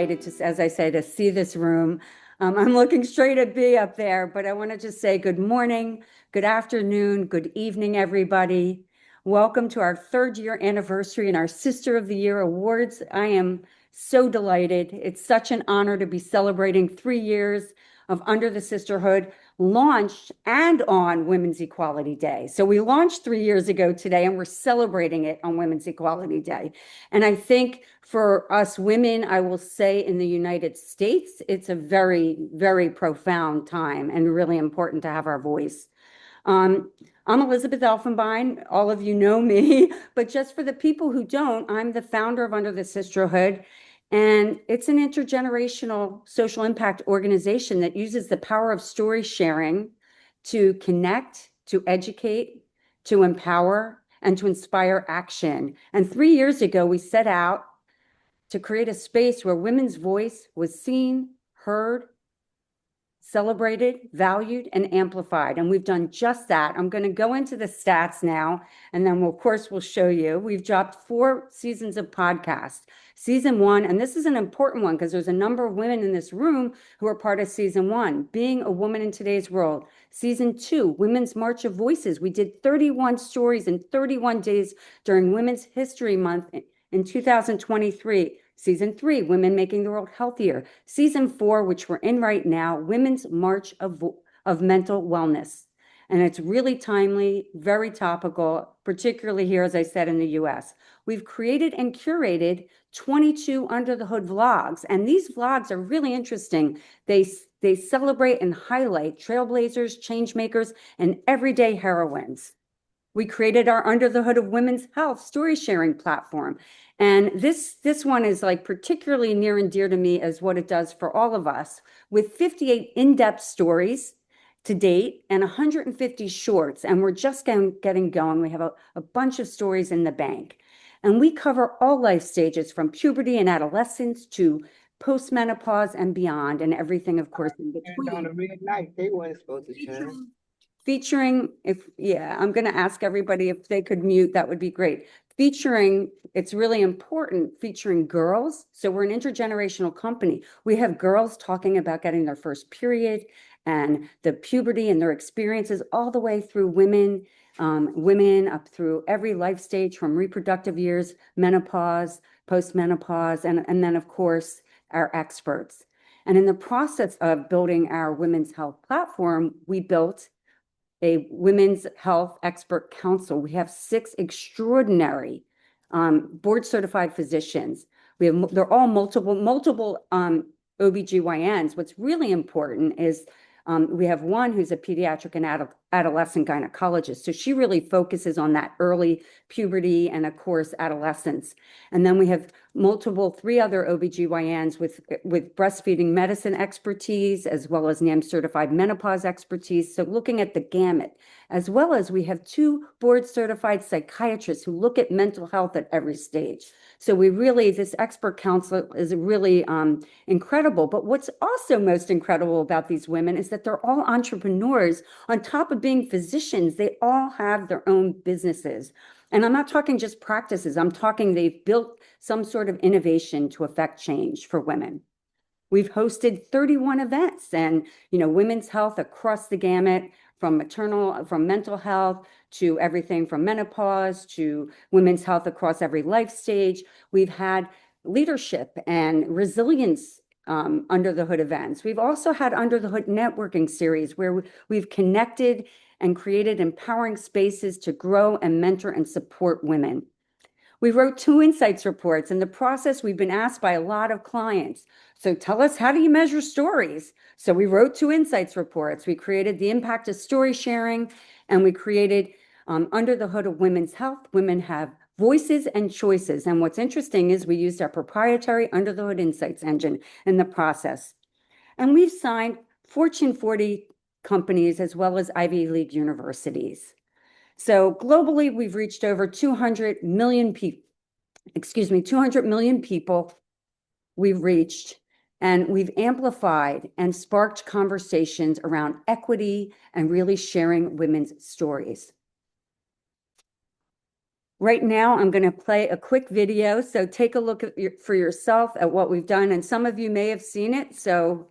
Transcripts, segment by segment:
delighted to, as I say, to see this room. I'm looking straight at B up there, but I want to just say good morning, good afternoon, good evening, everybody. Welcome to our 3rd-year anniversary and our Sister of the Year Awards. I am so delighted. It's such an honor to be celebrating 3 years of Under the Sisterhood, launched and on Women's Equality Day. So we launched 3 years ago today, and we're celebrating it on Women's Equality Day. And I think for us women, I will say in the United States, it's a very, very profound time and really important to have our voice. I'm Elizabeth Elfenbein. All of you know me, but just for the people who don't, I'm the founder of Under the Sisterhood. And it's an intergenerational social impact organization that uses the power of story sharing to connect, to educate, to empower, and to inspire action. And 3 years ago, we set out to create a space where women's voice was seen, heard, celebrated, valued, and amplified. And we've done just that. I'm going to go into the stats now, and then of course we'll show you. We've dropped 4 seasons of podcasts. Season 1, and this is an important one because there's a number of women in this room who are part of season 1, Being a Woman in Today's World. Season 2, Women's March of Voices. We did 31 stories in 31 days during Women's History Month in 2023. Season 3, Women Making the World Healthier. Season 4, which we're in right now, Women's March of Mental Wellness. And it's really timely, very topical, particularly here, as I said, in the US. We've created and curated 22 Under the Hood vlogs. And these vlogs are really interesting. They celebrate and highlight trailblazers, change makers, and everyday heroines. We created our Under the Hood of Women's Health story sharing platform. And this one is like particularly near and dear to me as what it does for all of us, with 58 in-depth stories to date and 150 shorts. And we're just getting going. We have a bunch of stories in the bank. And we cover all life stages from puberty and adolescence to postmenopause and beyond, and everything, of course, in between. And on a midnight, they weren't supposed to share. Featuring, I'm going to ask everybody if they could mute, that would be great. Featuring, it's really important, featuring girls. So we're an intergenerational company. We have girls talking about getting their first period and the puberty and their experiences, all the way through women up through every life stage, from reproductive years, menopause, postmenopause, and then, of course, our experts. And in the process of building our women's health platform, we built a women's health expert council. We have 6 extraordinary board certified physicians. They're all multiple OBGYNs. What's really important is we have one who's a pediatric and adolescent gynecologist. So she really focuses on that early puberty and, of course, adolescence. And then we have 3 other OBGYNs with breastfeeding medicine expertise, as well as NAM certified menopause expertise. So looking at the gamut, as well as we have 2 board certified psychiatrists who look at mental health at every stage. So this expert council is really incredible. But what's also most incredible about these women is that they're all entrepreneurs. On top of being physicians, they all have their own businesses. And I'm not talking just practices. I'm talking they've built some sort of innovation to affect change for women. We've hosted 31 events and, women's health across the gamut, from mental health to everything from menopause to women's health across every life stage. We've had leadership and resilience Under the Hood events. We've also had Under the Hood networking series where we've connected and created empowering spaces to grow and mentor and support women. We wrote 2 insights reports. In the process, we've been asked by a lot of clients, so tell us, how do you measure stories? So we wrote 2 insights reports. We created the impact of story sharing, and we created Under the Hood of Women's Health. Women have voices and choices. And what's interesting is we used our proprietary Under the Hood Insights engine in the process. And we've signed Fortune 40 companies as well as Ivy League universities. So globally, we've reached over 200 million people. 200 million people we've reached, and we've amplified and sparked conversations around equity and really sharing women's stories. Right now, I'm going to play a quick video. So take a look at for yourself at what we've done. And some of you may have seen it. So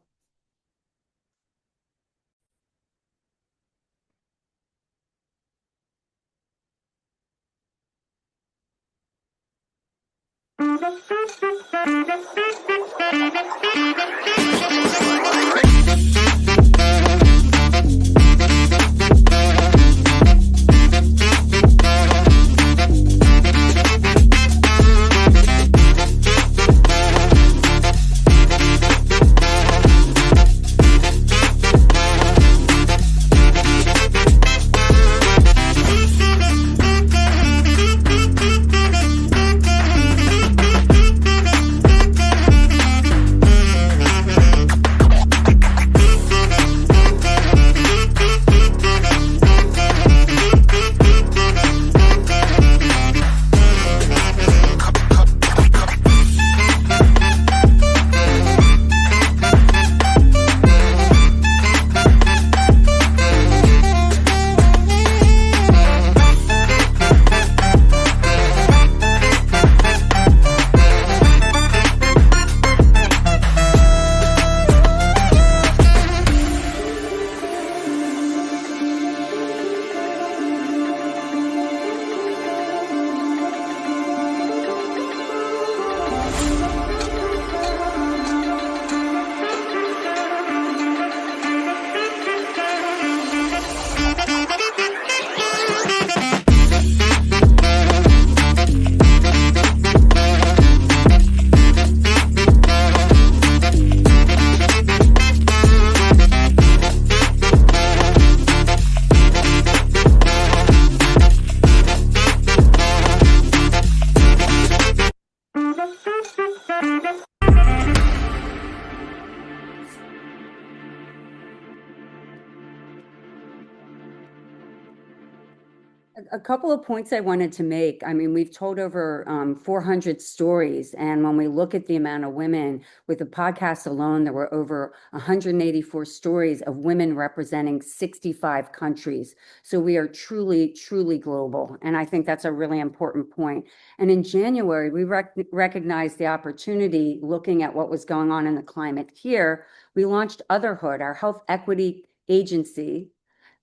a couple of points I wanted to make. I mean, we've told over 400 stories. And when we look at the amount of women with the podcast alone, there were over 184 stories of women representing 65 countries. So we are truly, truly global. And I think that's a really important point. And in January, we recognized the opportunity looking at what was going on in the climate here. We launched Otherhood, our health equity agency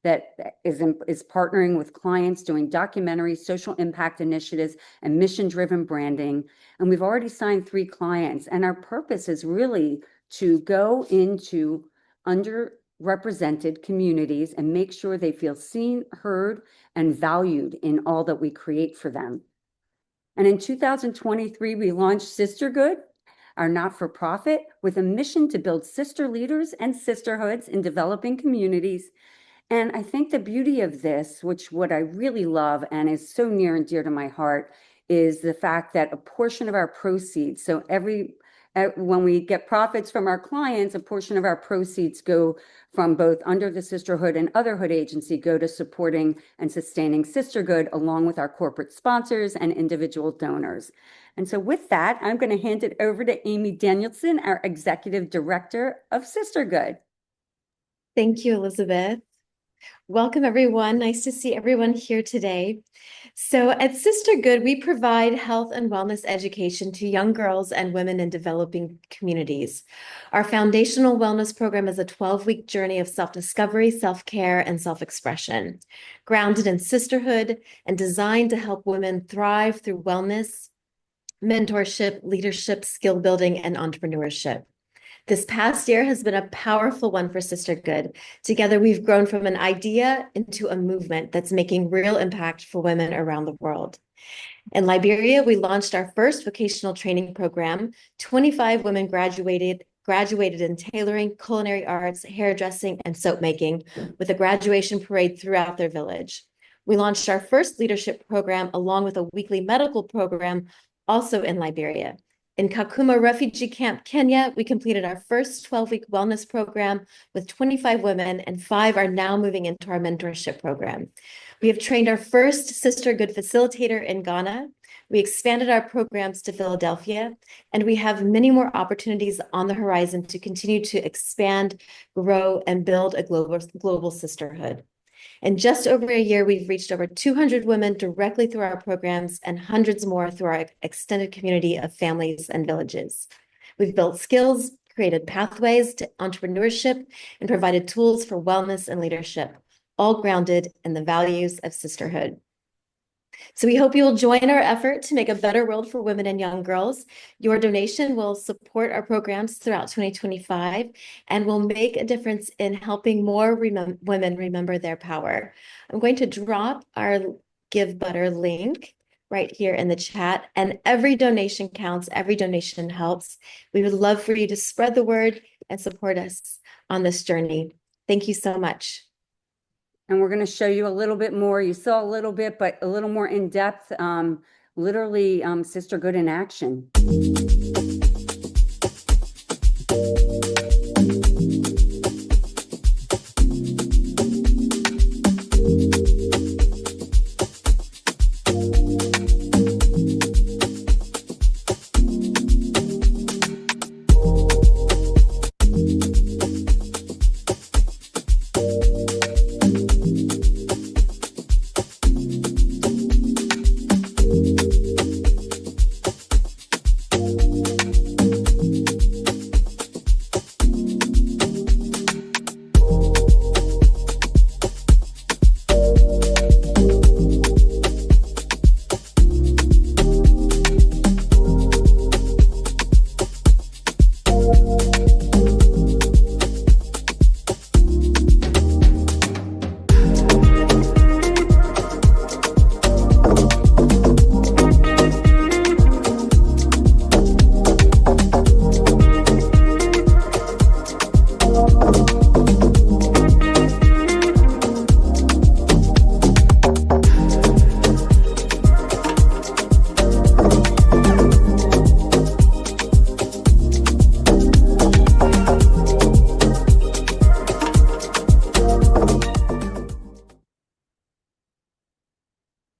that is partnering with clients, doing documentaries, social impact initiatives, and mission-driven branding. And we've already signed 3 clients. And our purpose is really to go into underrepresented communities and make sure they feel seen, heard, and valued in all that we create for them. And in 2023, we launched Sisterhood, our not-for-profit, with a mission to build sister leaders and sisterhoods in developing communities. And I think the beauty of this, which what I really love and is so near and dear to my heart, is the fact that a portion of our proceeds, so when we get profits from our clients, a portion of our proceeds go from both Under the Sisterhood and Otherhood Agency go to supporting and sustaining Sisterhood along with our corporate sponsors and individual donors. And so with that, I'm going to hand it over to Amy Danielson, our Executive Director of Sisterhood. Thank you, Elizabeth. Welcome, everyone. Nice to see everyone here today. So at Sisterhood, we provide health and wellness education to young girls and women in developing communities. Our foundational wellness program is a 12-week journey of self-discovery, self-care, and self-expression, grounded in sisterhood and designed to help women thrive through wellness, mentorship, leadership, skill building, and entrepreneurship. This past year has been a powerful one for Sisterhood. Together, we've grown from an idea into a movement that's making real impact for women around the world. In Liberia, we launched our first vocational training program. 25 women graduated in tailoring, culinary arts, hairdressing, and soap making, with a graduation parade throughout their village. We launched our first leadership program along with a weekly medical program, also in Liberia. In Kakuma Refugee Camp, Kenya, we completed our first 12-week wellness program with 25 women, and 5 are now moving into our mentorship program. We have trained our first Sisterhood facilitator in Ghana. We expanded our programs to Philadelphia, and we have many more opportunities on the horizon to continue to expand, grow, and build a global sisterhood. In just over a year, we've reached over 200 women directly through our programs and hundreds more through our extended community of families and villages. We've built skills, created pathways to entrepreneurship, and provided tools for wellness and leadership, all grounded in the values of sisterhood. So we hope you will join our effort to make a better world for women and young girls. Your donation will support our programs throughout 2025 and will make a difference in helping more women remember their power. I'm going to drop our Give Butter link right here in the chat, and every donation counts, every donation helps. We would love for you to spread the word and support us on this journey. Thank you so much. And we're going to show you a little bit more. You saw a little bit, but a little more in depth, literally sisterhood in action.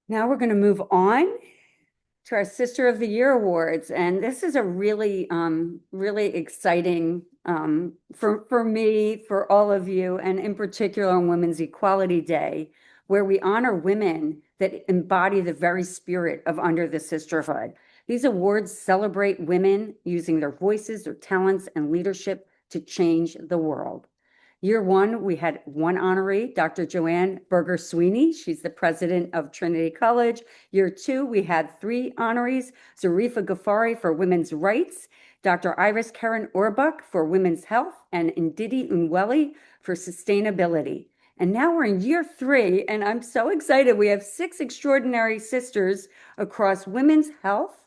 Now we're going to move on to our Sister of the Year awards, and this is a really, really exciting for me, for all of you, and in particular on Women's Equality Day, where we honor women that embody the very spirit of Under the Sisterhood. These awards celebrate women using their voices, their talents, and leadership to change the world. Year one, we had one honoree, Dr. Joanne Berger Sweeney. She's the president of Trinity College. Year two, we had three honorees, Zarifa Ghaffari for women's rights, Dr. Iris Karen Orbuck for women's health, and Ndidi Unweli for sustainability. And now we're in year three, and I'm so excited. We have 6 extraordinary sisters across women's health,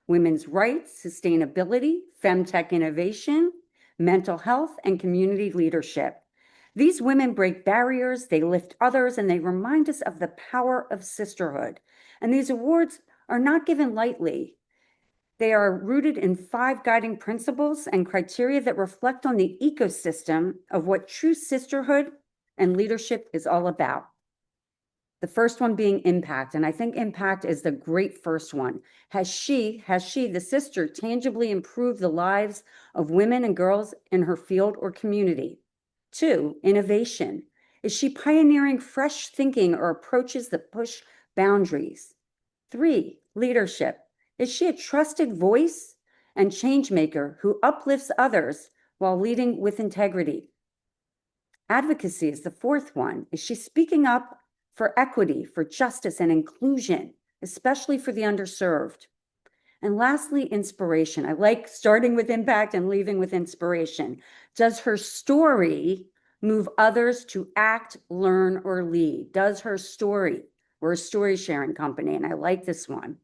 women's rights, sustainability, FemTech innovation, mental health, and community leadership. These women break barriers, they lift others, and they remind us of the power of sisterhood. And these awards are not given lightly. They are rooted in 5 guiding principles and criteria that reflect on the ecosystem of what true sisterhood and leadership is all about. The first one being impact, and I think impact is the great first one. Has she, the sister, tangibly improved the lives of women and girls in her field or community? 2, innovation. Is she pioneering fresh thinking or approaches that push boundaries? 3, leadership. Is she a trusted voice and change maker who uplifts others while leading with integrity? Advocacy is the 4th one. Is she speaking up for equity, for justice and inclusion, especially for the underserved? And lastly, inspiration. I like starting with impact and leaving with inspiration. Does her story move others to act, learn, or lead? Does her story? We're a story sharing company, and I like this one.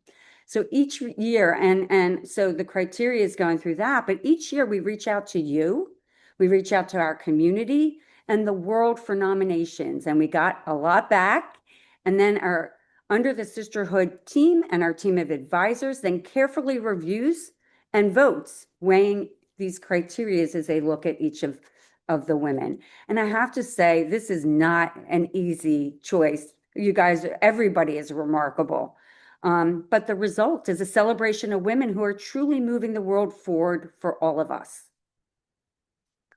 So each year, and so the criteria is going through that, but each year we reach out to you, we reach out to our community and the world for nominations, and we got a lot back. And then our Under the Sisterhood team and our team of advisors then carefully reviews and votes, weighing these criteria as they look at each of the women. And I have to say, this is not an easy choice. You guys, everybody is remarkable. But the result is a celebration of women who are truly moving the world forward for all of us.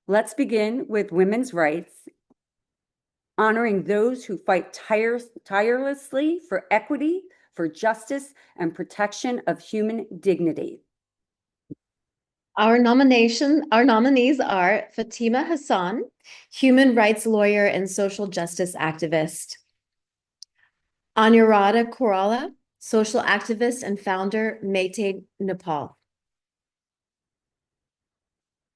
Let's begin with women's rights. honoring those who fight tirelessly for equity, for justice, and protection of human dignity. Our nominees are Fatima Hassan, human rights lawyer and social justice activist. Anuradha Korala, social activist and founder, Mete Nepal.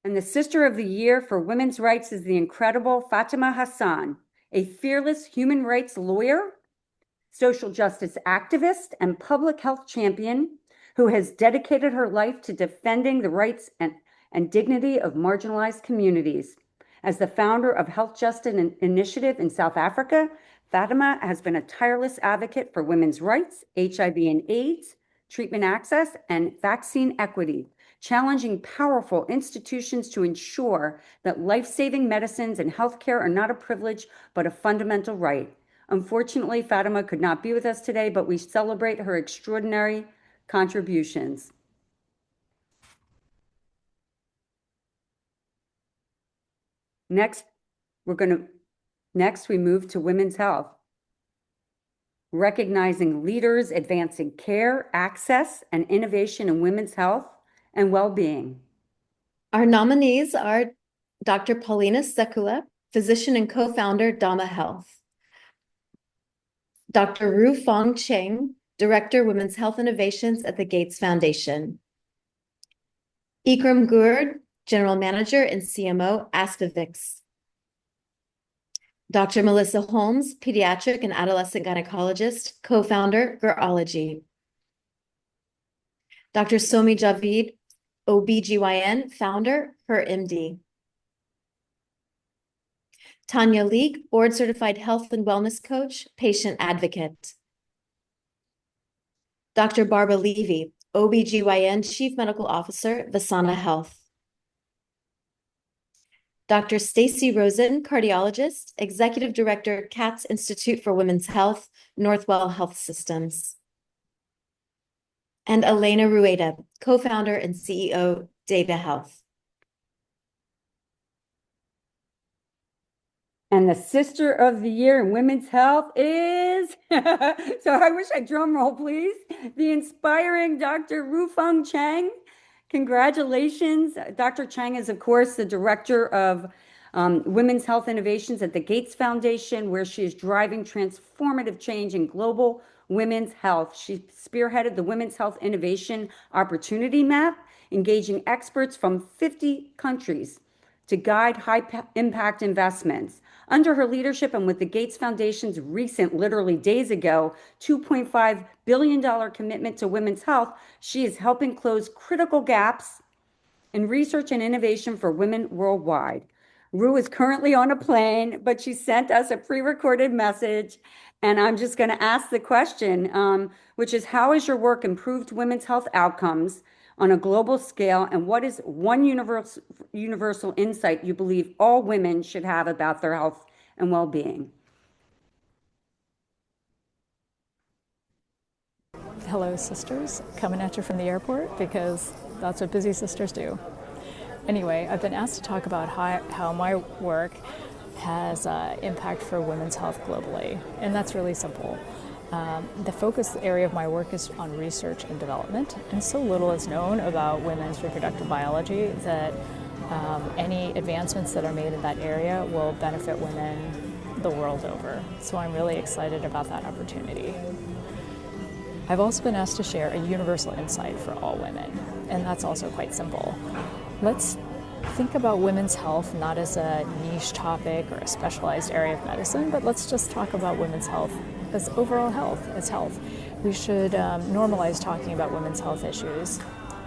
And the Sister of the Year for Women's Rights is the incredible Fatima Hassan, a fearless human rights lawyer, social justice activist, and public health champion who has dedicated her life to defending the rights and dignity of marginalized communities. As the founder of Health Justice Initiative in South Africa, Fatima has been a tireless advocate for women's rights, HIV and AIDS, treatment access, and vaccine equity, challenging powerful institutions to ensure that life-saving medicines and healthcare are not a privilege, but a fundamental right. Unfortunately, Fatima could not be with us today, but we celebrate her extraordinary contributions. Next, we move to women's health. Recognizing leaders advancing care, access, and innovation in women's health and well-being. Our nominees are Dr. Paulina Sekula, physician and co-founder, Dhamma Health. Dr. Ru-fong Cheng, Director, Women's Health Innovations at the Gates Foundation. Ikram Gourd, General Manager and CMO, Aspavix. Dr. Melissa Holmes, pediatric and adolescent gynecologist, co-founder, Girology. Dr. Somi Javid, OBGYN, founder, HerMD. Tanya Leek, board-certified health and wellness coach, patient advocate. Dr. Barbara Levy, OBGYN Chief Medical Officer, Vasana Health. Dr. Stacy Rosen, cardiologist, Executive Director, Katz Institute for Women's Health, Northwell Health Systems. And Elena Rueda, co-founder and CEO, Data Health. And the Sister of the Year in Women's Health is, so I wish I drum roll, please, the inspiring Dr. Ru-fong Cheng. Congratulations. Dr. Cheng is, of course, the Director of Women's Health Innovations at the Gates Foundation, where she is driving transformative change in global women's health. She spearheaded the Women's Health Innovation Opportunity Map, engaging experts from 50 countries to guide high-impact investments. Under her leadership and with the Gates Foundation's recent, literally days ago, $2.5 billion commitment to women's health, she is helping close critical gaps in research and innovation for women worldwide. Ru is currently on a plane, but she sent us a pre-recorded message, and I'm just going to ask the question, which is, how has your work improved women's health outcomes on a global scale, and what is one universal insight you believe all women should have about their health and well-being? Hello, sisters. Coming at you from the airport because that's what busy sisters do. Anyway, I've been asked to talk about how my work has impact for women's health globally, and that's really simple. The focus area of my work is on research and development, and so little is known about women's reproductive biology that any advancements that are made in that area will benefit women the world over. So I'm really excited about that opportunity. I've also been asked to share a universal insight for all women, and that's also quite simple. Let's think about women's health not as a niche topic or a specialized area of medicine, but let's just talk about women's health as overall health, as health. We should normalize talking about women's health issues.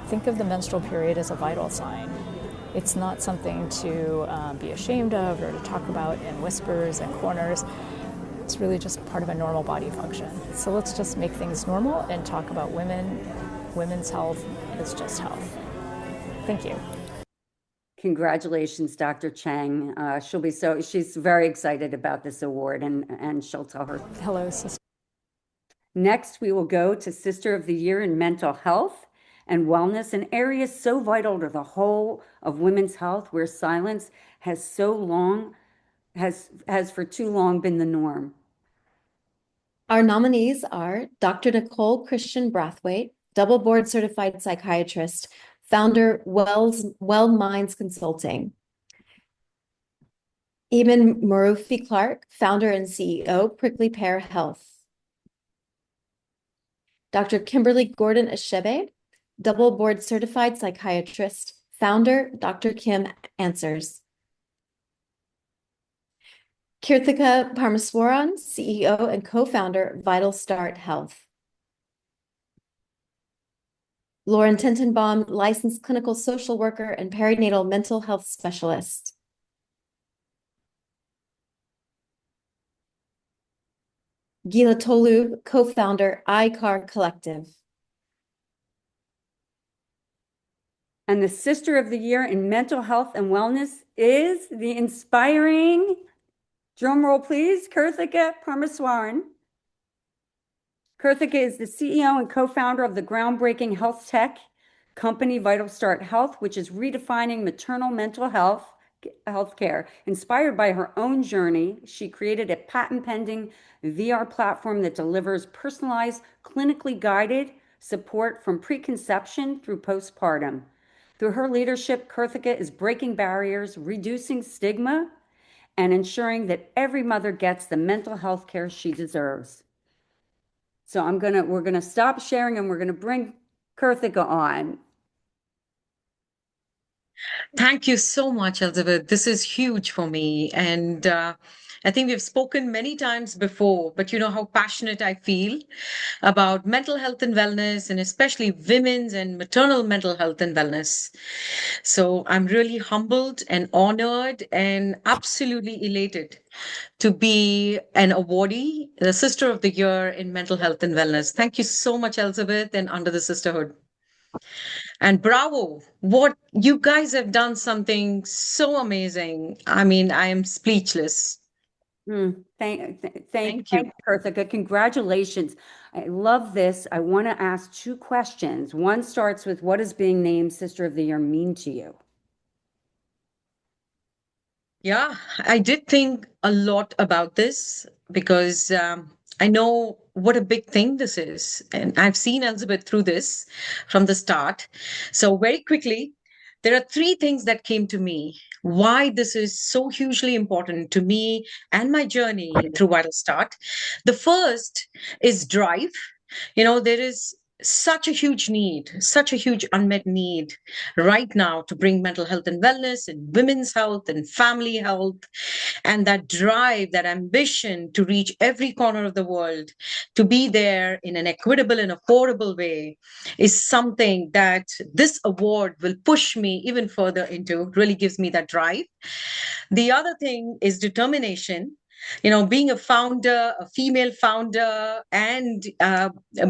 Think of the menstrual period as a vital sign. It's not something to be ashamed of or to talk about in whispers and corners. It's really just part of a normal body function. So let's just make things normal and talk about women's health as just health. Thank you. Congratulations, Dr. Cheng. She's very excited about this award, and she'll tell her. Hello, sister. Next, we will go to Sister of the Year in Mental Health and Wellness, an area so vital to the whole of women's health, where silence has so long has for too long been the norm. Our nominees are Dr. Nicole Christian Brathwaite, double board certified psychiatrist, founder Well Minds Consulting. Eamon Marufi Clark, founder and CEO, Prickly Pear Health. Dr. Kimberly Gordon Ashebe, double board certified psychiatrist, founder, Dr. Kim Answers. Kirthika Parmeswaran, CEO and co-founder, Vital Start Health. Lauren Tentenbaum, licensed clinical social worker and perinatal mental health specialist. Gila Tolu, co-founder, iCar Collective. And the Sister of the Year in Mental Health and Wellness is the inspiring, drum roll please, Kirthika Parmeswaran. Kirthika is the CEO and co-founder of the groundbreaking health tech company Vital Start Health, which is redefining maternal mental health care. Inspired by her own journey, she created a patent-pending VR platform that delivers personalized, clinically guided support from preconception through postpartum. Through her leadership, Kirthika is breaking barriers, reducing stigma, and ensuring that every mother gets the mental health care she deserves. So we're gonna stop sharing and we're gonna bring Kirthika on. Thank you so much, Elizabeth. This is huge for me. And I think we've spoken many times before, but you know how passionate I feel about mental health and wellness, and especially women's and maternal mental health and wellness. So I'm really humbled and honored and absolutely elated to be an awardee, the Sister of the Year in Mental Health and Wellness. Thank you so much, Elizabeth, and Under the Sisterhood. And bravo, what you guys have done something so amazing. I mean, I am speechless. Thank You. you, Kirthika. Congratulations. I love this. I want to ask two questions. One starts with, what does being named Sister of the Year mean to you? Yeah, I did think a lot about this because I know what a big thing this is. And I've seen Elizabeth through this from the start. So, very quickly, there are three things that came to me why this is so hugely important to me and my journey through Vital Start. The first is drive. You know, there is such a huge need, such a huge unmet need right now to bring mental health and wellness and women's health and family health, and that drive, that ambition to reach every corner of the world, to be there in an equitable and affordable way is something that this award will push me even further into, really gives me that drive. The other thing is determination. You know, being a founder, a female founder, and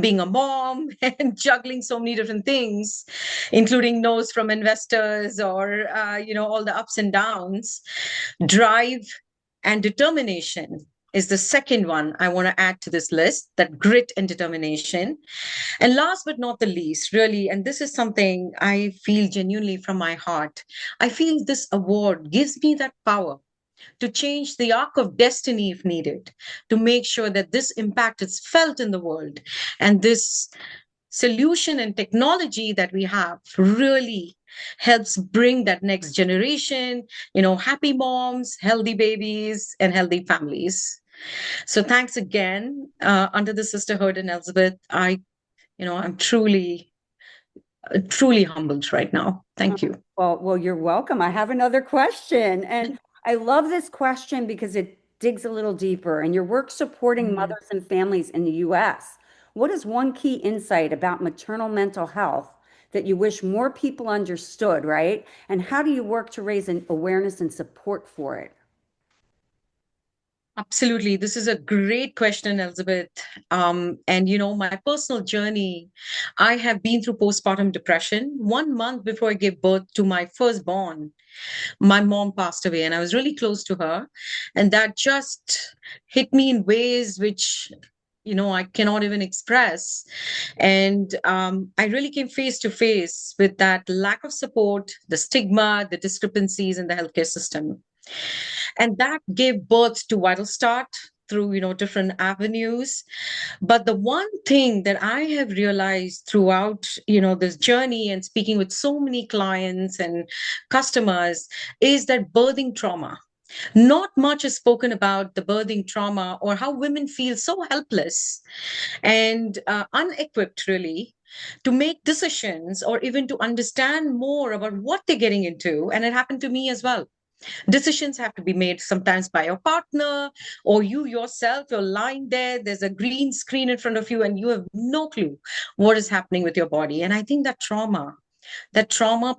being a mom and juggling so many different things, including no's from investors or, all the ups and downs. Drive and determination is the second one I want to add to this list, that grit and determination. And last but not the least, really, and this is something I feel genuinely from my heart, I feel this award gives me that power to change the arc of destiny if needed, to make sure that this impact is felt in the world. And this solution and technology that we have really helps bring that next generation, happy moms, healthy babies, and healthy families. So thanks again, Under the Sisterhood and Elizabeth. I'm truly humbled right now. Thank you. Well, you're welcome. I have another question. And I love this question because it digs a little deeper. And your work supporting mothers and families in the US. What is one key insight about maternal mental health that you wish more people understood, right? And how do you work to raise an awareness and support for it? Absolutely. This is a great question, Elizabeth. My personal journey, I have been through postpartum depression. 1 month before I gave birth to my firstborn, my mom passed away, and I was really close to her. And that just hit me in ways which, I cannot even express. And I really came face to face with that lack of support, the stigma, the discrepancies in the healthcare system. And that gave birth to Vital Start through, different avenues. But the one thing that I have realized throughout, this journey and speaking with so many clients and customers is that birthing trauma. Not much is spoken about the birthing trauma or how women feel so helpless and unequipped, really, to make decisions or even to understand more about what they're getting into. And it happened to me as well. Decisions have to be made sometimes by your partner or you yourself. You're lying there, there's a green screen in front of you, and you have no clue what is happening with your body. And I think that trauma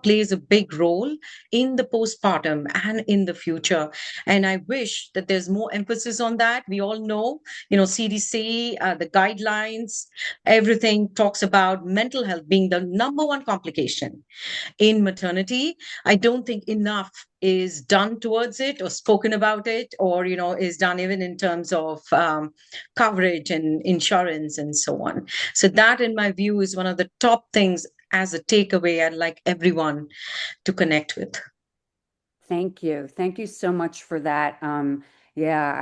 plays a big role in the postpartum and in the future. And I wish that there's more emphasis on that. We all know, CDC, the guidelines, everything talks about mental health being the number one complication in maternity. I don't think enough is done towards it or spoken about it, or is done even in terms of coverage and insurance and so on. So that, in my view, is one of the top things as a takeaway I'd like everyone to connect with. Thank you. Thank you so much for that. Yeah,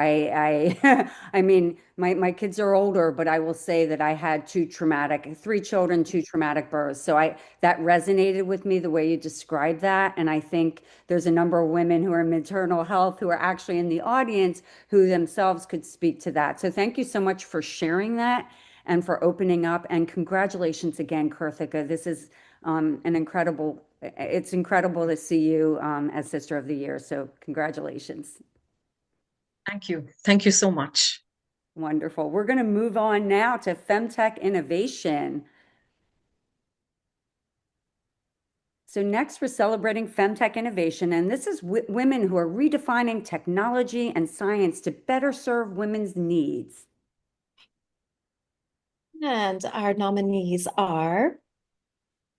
I mean, my kids are older, but I will say that I had three children, two traumatic births. So that resonated with me the way you described that. And I think there's a number of women who are in maternal health who are actually in the audience who themselves could speak to that. So thank you so much for sharing that and for opening up. And congratulations again, Kirthika. This is it's incredible to see you as Sister of the Year. So congratulations. Thank you. Thank you so much. Wonderful. We're going to move on now to FemTech innovation. So next, we're celebrating FemTech innovation, and this is women who are redefining technology and science to better serve women's needs. And our nominees are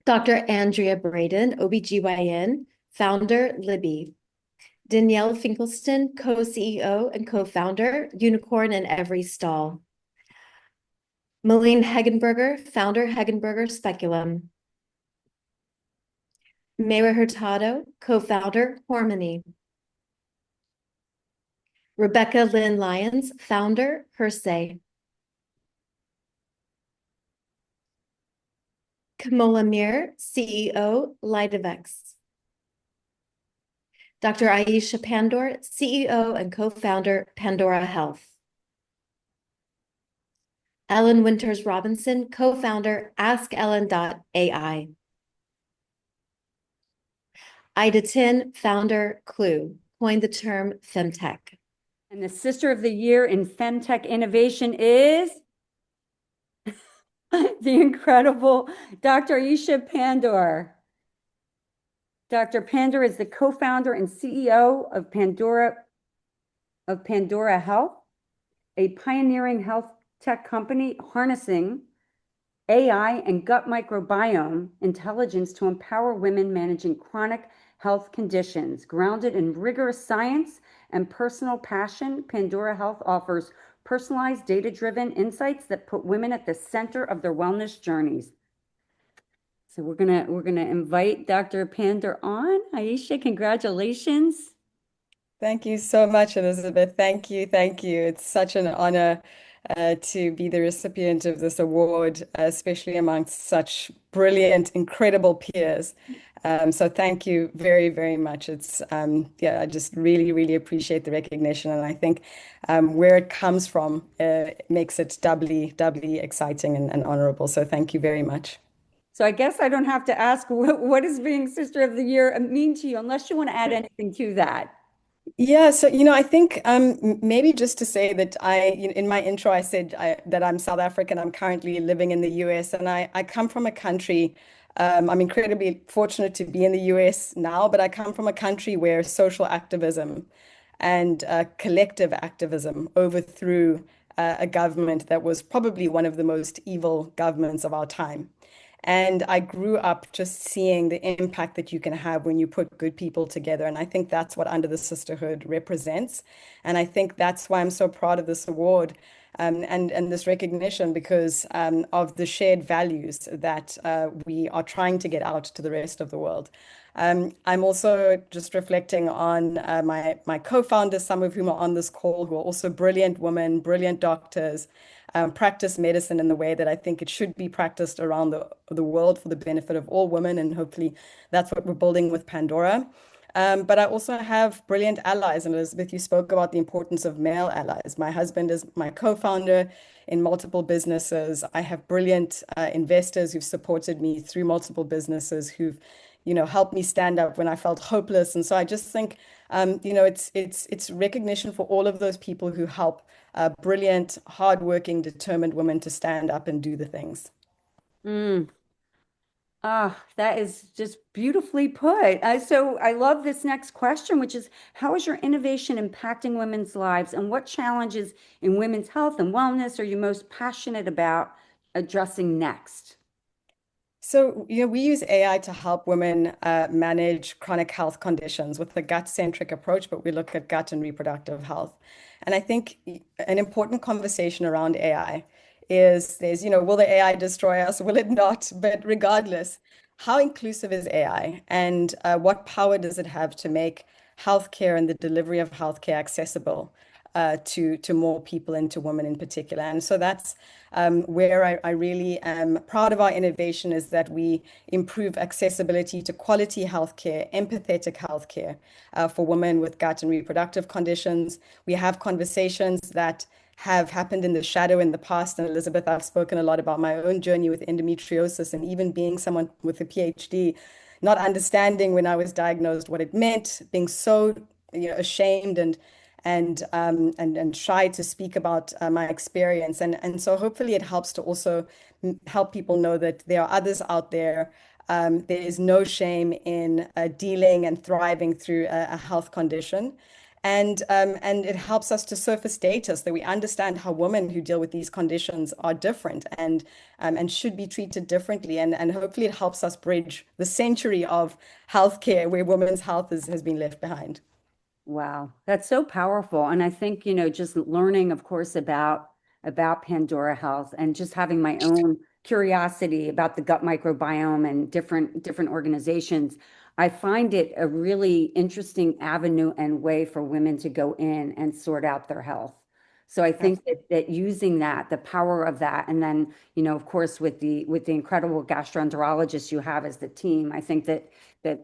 Dr. Andrea Braden, OBGYN, founder, Libby. Danielle Finkelstein, co-CEO and co-founder, Unicorn in Every Stall. Malene Hegenberger, founder, Hegenberger Speculum. Mayra Hurtado, co-founder, Harmony. Rebecca Lynn Lyons, founder, Hersey. Kamola Mir, CEO, Lidovex. Dr. Aisha Pandor, CEO and co-founder, Pandora Health. Ellen Winters Robinson, co-founder, AskEllen.ai. Ida Tin, founder, Clue, coined the term FemTech. And the Sister of the Year in FemTech innovation is the incredible Dr. Aisha Pandor. Dr. Pandor is the co-founder and CEO of Pandora Health, a pioneering health tech company harnessing AI and gut microbiome intelligence to empower women managing chronic health conditions. Grounded in rigorous science and personal passion, Pandora Health offers personalized, data-driven insights that put women at the center of their wellness journeys. So we're gonna invite Dr. Pandor on. Aisha, congratulations. Thank you so much, Elizabeth. Thank you. Thank you. It's such an honor to be the recipient of this award, especially amongst such brilliant, incredible peers. So thank you very, very much. It's, I just really, really appreciate the recognition. And I think where it comes from makes it doubly, doubly exciting and honorable. So thank you very much. So I guess I don't have to ask what does being Sister of the Year mean to you, unless you want to add anything to that. Yeah, so I think maybe just to say that in my intro I said that I'm South African. I'm currently living in the US, and I come from a country. I'm incredibly fortunate to be in the US now, but I come from a country where social activism and collective activism overthrew a government that was probably one of the most evil governments of our time. And I grew up just seeing the impact that you can have when you put good people together. And I think that's what Under the Sisterhood represents. And I think that's why I'm so proud of this award. and this recognition because of the shared values that we are trying to get out to the rest of the world. I'm also just reflecting on my co-founders, some of whom are on this call, who are also brilliant women, brilliant doctors, practice medicine in the way that I think it should be practiced around the world for the benefit of all women. And hopefully that's what we're building with Pandora. But I also have brilliant allies. And Elizabeth, you spoke about the importance of male allies. My husband is my co-founder in multiple businesses. I have brilliant investors who've supported me through multiple businesses who've, helped me stand up when I felt hopeless. And so I just think, it's recognition for all of those people who help brilliant, hardworking, determined women to stand up and do the things. Mm. Ah, that is just beautifully put. So I love this next question, which is how is your innovation impacting women's lives, and what challenges in women's health and wellness are you most passionate about addressing next? So, we use AI to help women manage chronic health conditions with a gut-centric approach, but we look at gut and reproductive health. And I think an important conversation around AI is will the AI destroy us? Will it not? But regardless, how inclusive is AI and what power does it have to make healthcare and the delivery of healthcare accessible to more people and to women in particular? And so that's where I really am proud of our innovation is that we improve accessibility to quality healthcare, empathetic healthcare for women with gut and reproductive conditions. We have conversations that have happened in the shadow in the past. And Elizabeth, I've spoken a lot about my own journey with endometriosis and even being someone with a PhD, not understanding when I was diagnosed what it meant, being so ashamed and shy to speak about my experience. And so hopefully it helps to also help people know that there are others out there. There is no shame in dealing and thriving through a health condition. And it helps us to surface data so that we understand how women who deal with these conditions are different and should be treated differently. And hopefully it helps us bridge the century of healthcare where women's health has been left behind. Wow, that's so powerful. And I think, just learning, of course, about Pandora Health and just having my own curiosity about the gut microbiome and different organizations, I find it a really interesting avenue and way for women to go in and sort out their health. So I think that using that, the power of that, and then, of course, with the incredible gastroenterologists you have as the team, I think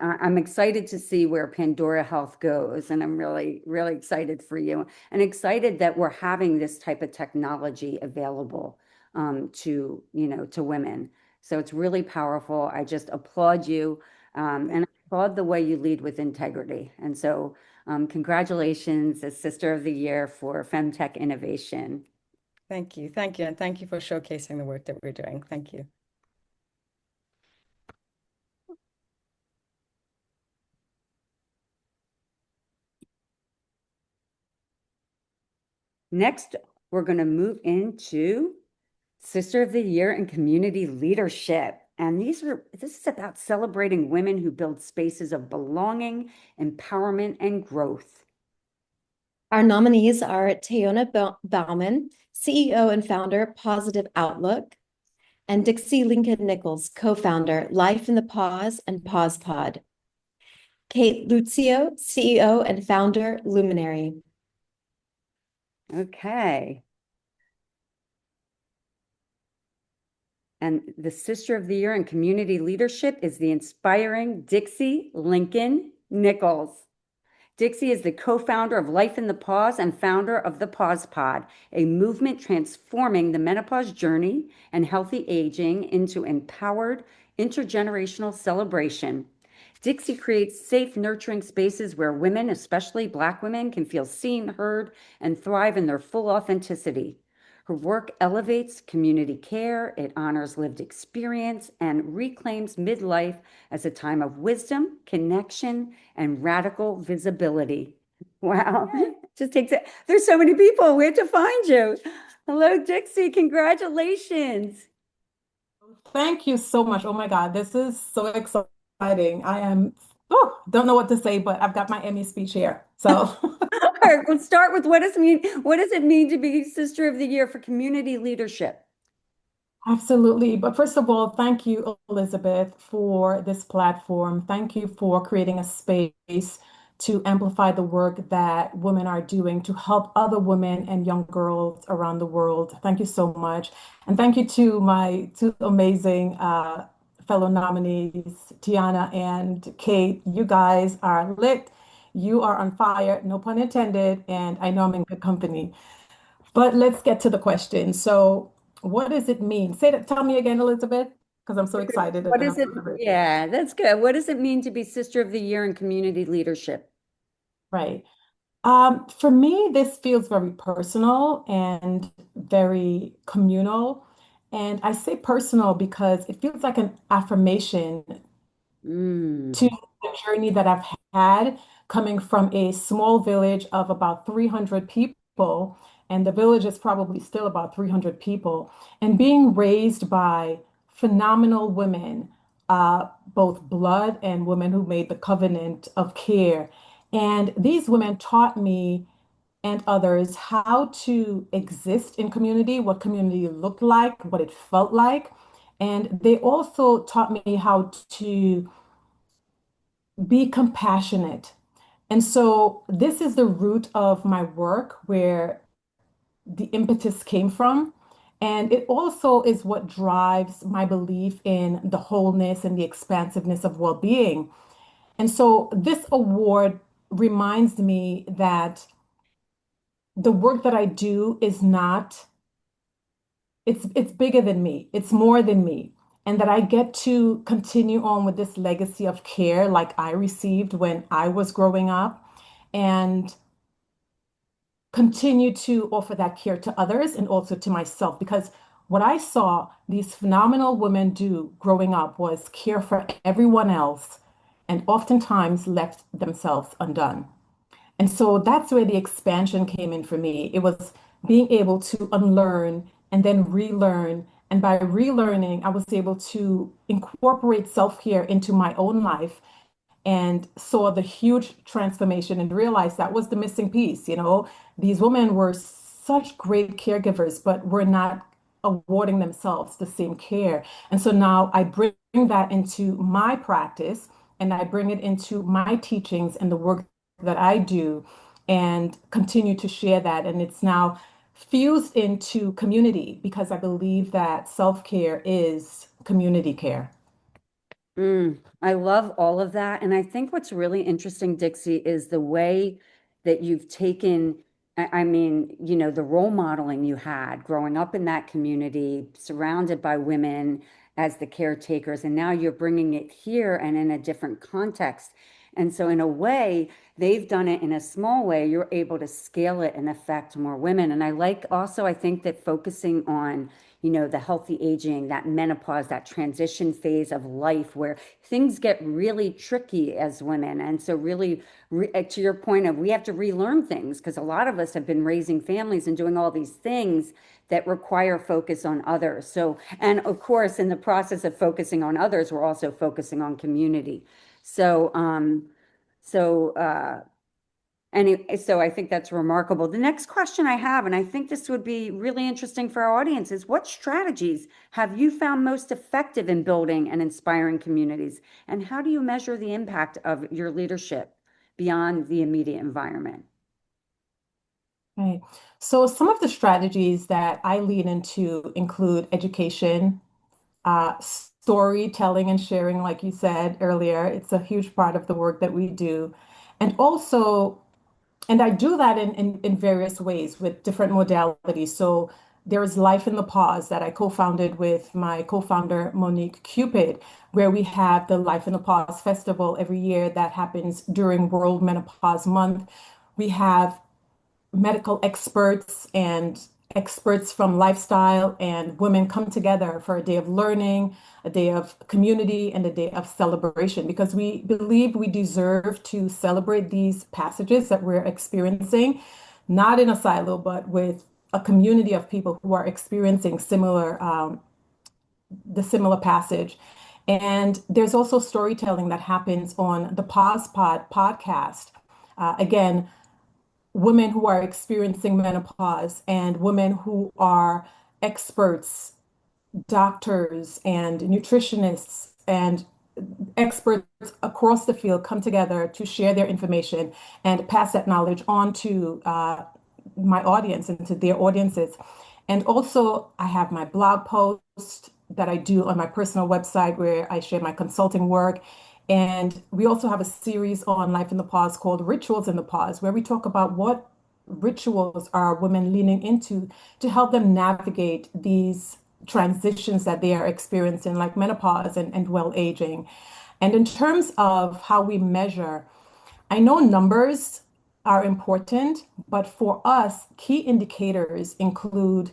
I'm excited to see where Pandora Health goes, and I'm really, really excited for you, and excited that we're having this type of technology available to women. So it's really powerful. I just applaud you, and I applaud the way you lead with integrity. And so, congratulations as Sister of the Year for FemTech Innovation. Thank you. Thank you. And thank you for showcasing the work that we're doing. Thank you. Next, we're going to move into Sister of the Year and Community Leadership. And this is about celebrating women who build spaces of belonging, empowerment, and growth. Our nominees are Tayona Bauman, CEO and founder, Positive Outlook, and Dixie Lincoln Nichols, co-founder, Life in the Pause and Pause Pod. Kate Lucio, CEO and founder, Luminary. Okay. And the Sister of the Year in Community Leadership is the inspiring Dixie Lincoln Nichols. Dixie is the co-founder of Life in the Pause and founder of the Pause Pod, a movement transforming the menopause journey and healthy aging into empowered intergenerational celebration. Dixie creates safe, nurturing spaces where women, especially Black women, can feel seen, heard, and thrive in their full authenticity. Her work elevates community care, it honors lived experience, and reclaims midlife as a time of wisdom, connection, and radical visibility. Wow, just takes it. There's so many people. Where to find you? Hello, Dixie. Congratulations. Thank you so much. Oh my God, this is so exciting. Don't know what to say, but I've got my Emmy speech here. So Sure. We'll start with what does it mean to be Sister of the Year for community leadership? Absolutely. But first of all, thank you, Elizabeth, for this platform. Thank you for creating a space to amplify the work that women are doing to help other women and young girls around the world. Thank you so much. And thank you to my two amazing fellow nominees, Tiana and Kate. You guys are lit. You are on fire, no pun intended. And I know I'm in good company. But let's get to the question. So, what does it mean? Say that, tell me again, Elizabeth, because I'm so excited What and I'm is it? so nervous. Yeah, that's good. What does it mean to be Sister of the Year in community leadership? Right. For me, this feels very personal and very communal. And I say personal because it feels like an affirmation to Mm. the journey that I've had coming from a small village of about 300 people, and the village is probably still about 300 people, and being raised by phenomenal women, both blood and women who made the covenant of care. And these women taught me and others how to exist in community, what community looked like, what it felt like. And they also taught me how to be compassionate. And so this is the root of my work where the impetus came from. And it also is what drives my belief in the wholeness and the expansiveness of well-being. And so this award reminds me that the work that I do is not it's bigger than me. It's more than me. And that I get to continue on with this legacy of care like I received when I was growing up and continue to offer that care to others and also to myself because what I saw these phenomenal women do growing up was care for everyone else and oftentimes left themselves undone. And so that's where the expansion came in for me. It was being able to unlearn and then relearn. And by relearning, I was able to incorporate self-care into my own life and saw the huge transformation and realized that was the missing piece. These women were such great caregivers, but were not awarding themselves the same care. And so now I bring that into my practice and I bring it into my teachings and the work that I do and continue to share that. And it's now fused into community because I believe that self-care is community care. I love all of that. And I think what's really interesting, Dixie, is the way that you've taken, I mean, the role modeling you had growing up in that community, surrounded by women as the caretakers, and now you're bringing it here and in a different context. And so, in a way, they've done it in a small way. You're able to scale it and affect more women. And I like also, I think that focusing on the healthy aging, that menopause, that transition phase of life where things get really tricky as women. And so really, to your point of we have to relearn things because a lot of us have been raising families and doing all these things that require focus on others. So, and of course, in the process of focusing on others, we're also focusing on community. So, so, uh, so I think that's remarkable. The next question I have, and I think this would be really interesting for our audience, is what strategies have you found most effective in building and inspiring communities? And how do you measure the impact of your leadership beyond the immediate environment? Right. So some of the strategies that I lean into include education, storytelling and sharing, like you said earlier. It's a huge part of the work that we do. And also, and I do that in various ways with different modalities. So there is Life in the Pause that I co-founded with my co-founder, Monique Cupid, where we have the Life in the Pause Festival every year that happens during World Menopause Month. We have medical experts and experts from lifestyle and women come together for a day of learning, a day of community, and a day of celebration because we believe we deserve to celebrate these passages that we're experiencing, not in a silo, but with a community of people who are experiencing the similar passage. And there's also storytelling that happens on the Pause Pod podcast. Again, women who are experiencing menopause and women who are experts, doctors and nutritionists and experts across the field come together to share their information and pass that knowledge on to my audience and to their audiences. And also, I have my blog post that I do on my personal website where I share my consulting work. And we also have a series on Life in the Pause called Rituals in the Pause, where we talk about what rituals are women leaning into to help them navigate these transitions that they are experiencing, like menopause and well aging. And in terms of how we measure, I know numbers are important, but for us, key indicators include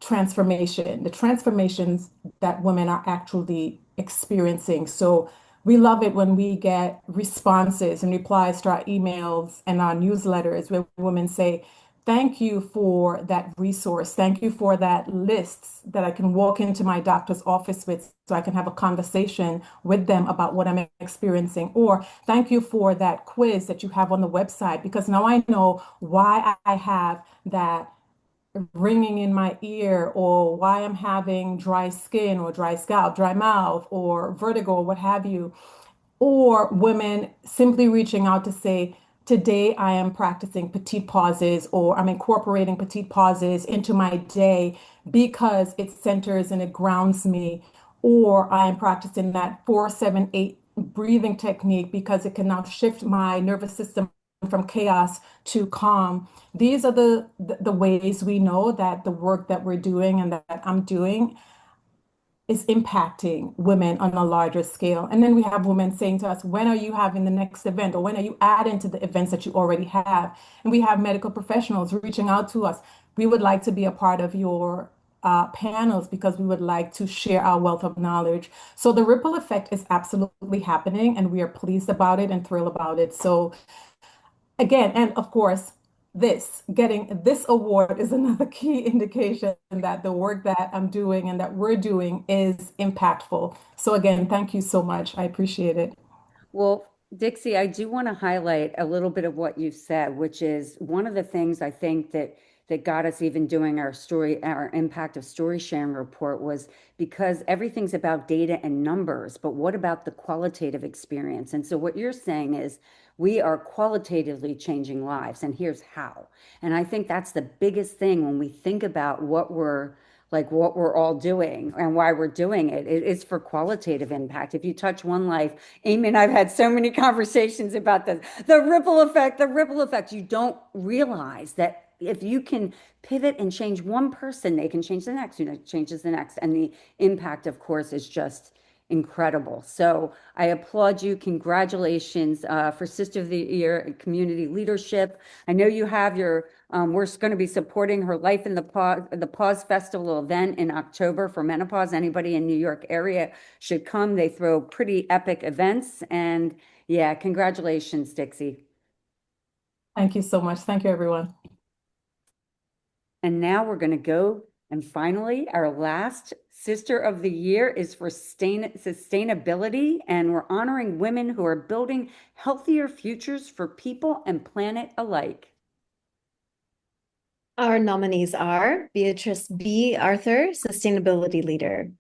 transformation, the transformations that women are actually experiencing. So we love it when we get responses and replies to our emails and our newsletters where women say, thank you for that resource. Thank you for that list that I can walk into my doctor's office with so I can have a conversation with them about what I'm experiencing. Or thank you for that quiz that you have on the website because now I know why I have that ringing in my ear or why I'm having dry skin or dry scalp, dry mouth or vertigo or what have you. Or women simply reaching out to say, today I am practicing petite pauses or I'm incorporating petite pauses into my day because it centers and it grounds me. Or I am practicing that 4-7-8 breathing technique because it can now shift my nervous system from chaos to calm. These are the ways we know that the work that we're doing and that I'm doing is impacting women on a larger scale. And then we have women saying to us, when are you having the next event? Or when are you adding to the events that you already have? And we have medical professionals reaching out to us. We would like to be a part of your panels because we would like to share our wealth of knowledge. So the ripple effect is absolutely happening, and we are pleased about it and thrilled about it. So again, and of course, getting this award is another key indication that the work that I'm doing and that we're doing is impactful. So again, thank you so much. I appreciate it. Well, Dixie, I do want to highlight a little bit of what you said, which is one of the things I think that got us even doing our impact of story sharing report was because everything's about data and numbers, but what about the qualitative experience? And so what you're saying is we are qualitatively changing lives, and here's how. And I think that's the biggest thing when we think about what we're all doing and why we're doing it. It is for qualitative impact. If you touch one life, Amy and I've had so many conversations about this. The ripple effect, the ripple effect. You don't realize that if you can pivot and change one person, they can change the next, changes the next. And the impact, of course, is just incredible. So I applaud you. Congratulations for Sister of the Year and Community Leadership. I know you have we're going to be supporting her Life in the Pause Festival event in October for menopause. Anybody in New York area should come. They throw pretty epic events. And yeah, congratulations, Dixie. Thank you so much. Thank you, everyone. And now we're going to go. And finally, our last Sister of the Year is for sustainability. And we're honoring women who are building healthier futures for people and planet alike. Our nominees are Beatrice B. Arthur, Sustainability Leader;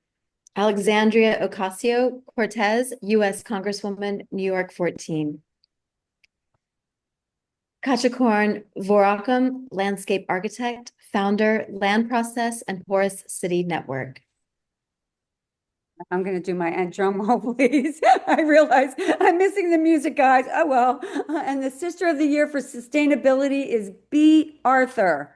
Alexandria Ocasio-Cortez, U.S. Congresswoman, New York 14; Kachakorn Vorakam, Landscape Architect, Founder, Land Process and Porous City Network. I'm going to do my end drum roll, please. I realize I'm missing the music, guys. Oh, well. And the Sister of the Year for Sustainability is B. Arthur.